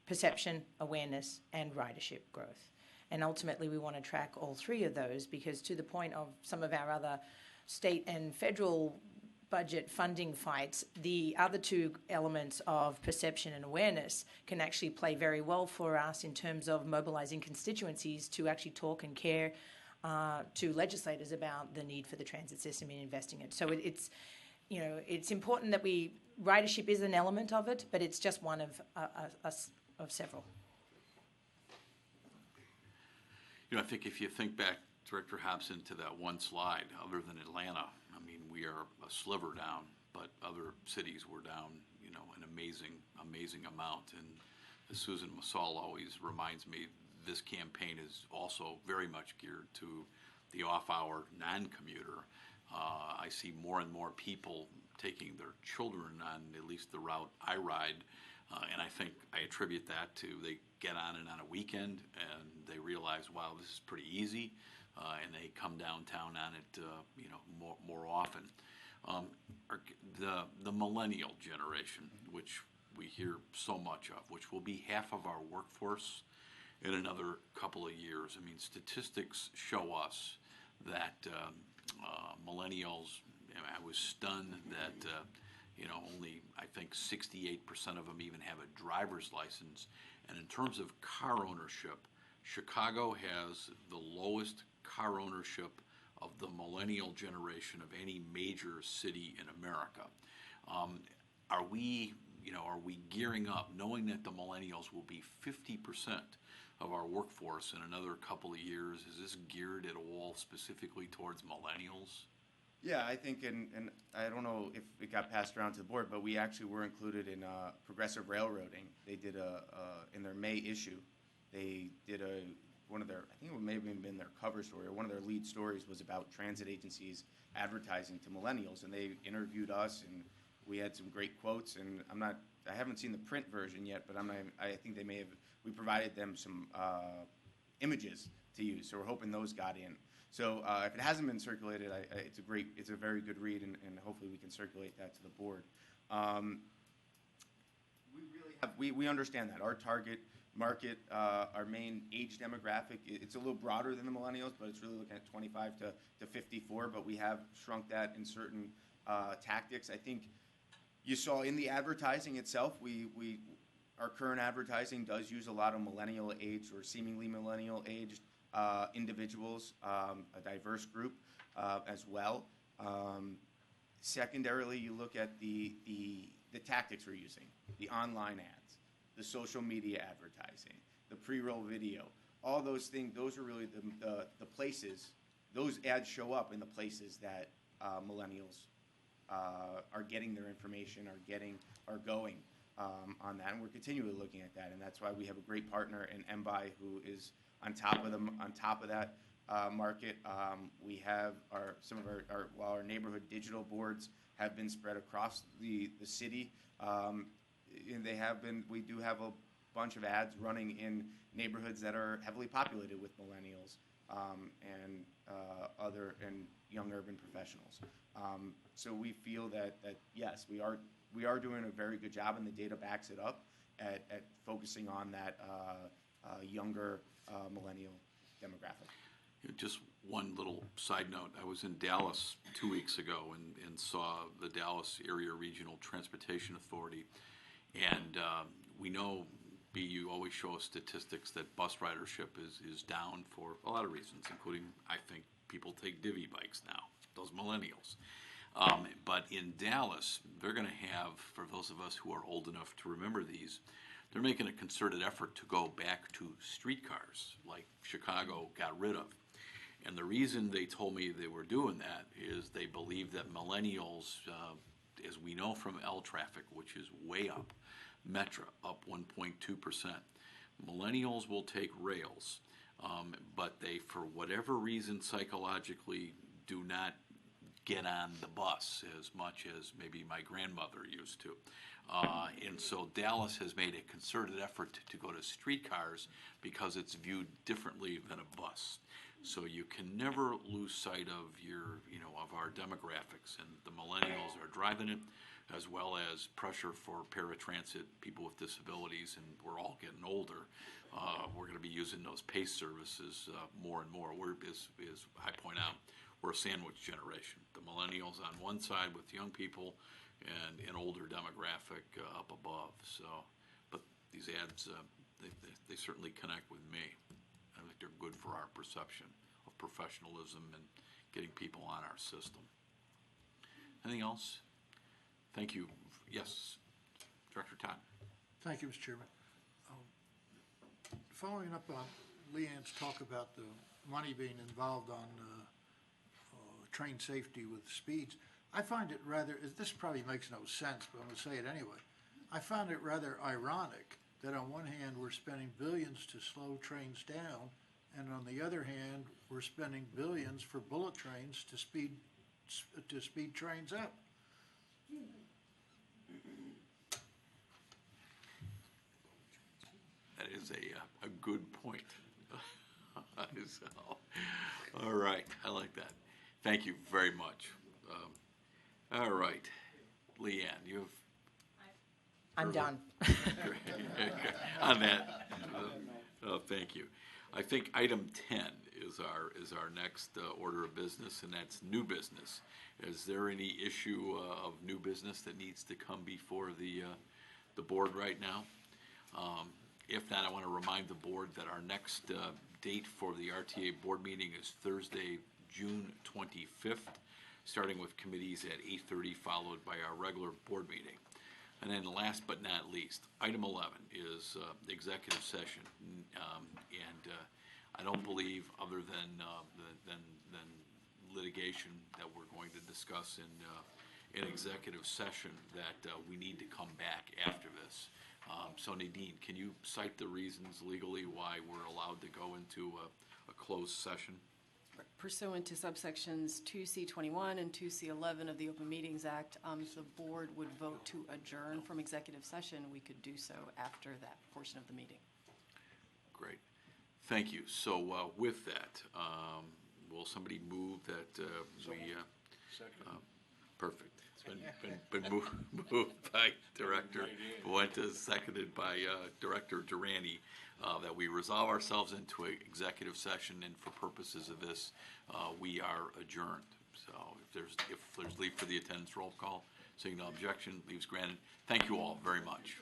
perception, awareness, and ridership growth. And ultimately, we want to track all 3 of those, because to the point of some of our other state and federal budget funding fights, the other 2 elements of perception and awareness can actually play very well for us in terms of mobilizing constituencies to actually talk and care to legislators about the need for the transit system and investing it. So it's important that ridership is an element of it, but it's just one of several. I think if you think back, Director Hobson, to that one slide, other than Atlanta, I mean, we are a sliver down, but other cities were down, an amazing amount. And as Susan Massal always reminds me, this campaign is also very much geared to the off-hour non-commuter. I see more and more people taking their children on at least the route I ride, and I think I attribute that to they get on it on a weekend and they realize, wow, this is pretty easy, and they come downtown on it, more often. The millennial generation, which we hear so much of, which will be half of our workforce in another couple of years. I mean, statistics show us that millennials, I was stunned that only, I think, 68% of them even have a driver's license. And in terms of car ownership, Chicago has the lowest car ownership of the millennial generation of any major city in America. Are we gearing up, knowing that the millennials will be 50% of our workforce in another couple of years? Is this geared at all specifically towards millennials? Yeah, I think, and I don't know if it got passed around to the board, but we actually were included in Progressive Railroading. They did in their May issue, they did one of their, I think it may have even been their cover story, or one of their lead stories was about transit agencies advertising to millennials, and they interviewed us, and we had some great quotes, and I haven't seen the print version yet, but I think we provided them some images to use, so we're hoping those got in. So if it hasn't been circulated, it's a very good read, and hopefully we can circulate that to the board. We understand that our target market, our main age demographic, it's a little broader than the millennials, but it's really looking at 25 to 54. But we have shrunk that in certain tactics. I think You saw in the advertising itself, our current advertising does use a lot of millennial aged or seemingly millennial aged individuals, a diverse group as well. Secondarily, you look at the tactics we're using, the online ads, the social media advertising, the pre-roll video, all those things. Those are really the places. Those ads show up in the places that millennials are getting their information, are going on that, and we're continually looking at that, and that's why we have a great partner in MBI who is on top of that market. We have some of our neighborhood digital boards have been spread across the city, and we do have a bunch of ads running in neighborhoods that are heavily populated with millennials and young urban professionals. So we feel that yes, we are doing a very good job, and the data backs it up at focusing on that younger millennial demographic. Just one little side note. I was in Dallas 2 weeks ago and saw the Dallas Area Regional Transportation Authority. And we know, you always show us statistics that bus ridership is down for a lot of reasons, including, I think, people take divvy bikes now, those millennials. But in Dallas, they're going to have, for those of us who are old enough to remember these, they're making a concerted effort to go back to streetcars like Chicago got rid of. And the reason they told me they were doing that is they believe that millennials, as we know from L traffic, which is way up, Metra up 1.2%, millennials will take rails, but they, for whatever reason, psychologically do not get on the bus as much as maybe my grandmother used to. And so Dallas has made a concerted effort to go to streetcars because it's viewed differently than a bus. So you can never lose sight of of our demographics, and the millennials are driving it, as well as pressure for paratransit, people with disabilities, and we're all getting older. We're going to be using those PACE services more and more. As I point out, we're a sandwich generation. The millennials on one side with young people and an older demographic up above. So, but these ads, they certainly connect with me. I think they're good for our perception of professionalism and getting people on our system. Anything else? Thank you. Yes, Director Todd. Thank you, Mr. Chairman. Following up on Leanne's talk about the money being involved on train safety with speeds, I find it rather, this probably makes no sense, but I'm going to say it anyway. I found it rather ironic that on one hand we're spending billions to slow trains down, and on the other hand we're spending billions for bullet trains to speed trains up. That is a good point. All right, I like that. Thank you very much. All right, Leanne, you have. I'm done. On that, thank you. I think item 10 is our next order of business, and that's new business. Is there any issue of new business that needs to come before the board right now? If not, I want to remind the board that our next date for the RTA board meeting is Thursday, June 25th, starting with committees at 8:30, followed by our regular board meeting. And then last but not least, item 11 is executive session. And I don't believe, other than litigation that we're going to discuss in executive session, that we need to come back after this. So Nadine, can you cite the reasons legally why we're allowed to go into a closed session? Pursuant to subsections 2C21 and 2C11 of the Open Meetings Act, if the board would vote to adjourn from executive session, we could do so after that portion of the meeting. Great. Thank you. So with that, will somebody move that we... perfect. It's been moved by Director Fuentes, seconded by Director Durante, that we resolve ourselves into an executive session, and for purposes of this, we are adjourned. So if there's leave for the attendance roll call, Seeing no objection, leaves granted. Thank you all very much.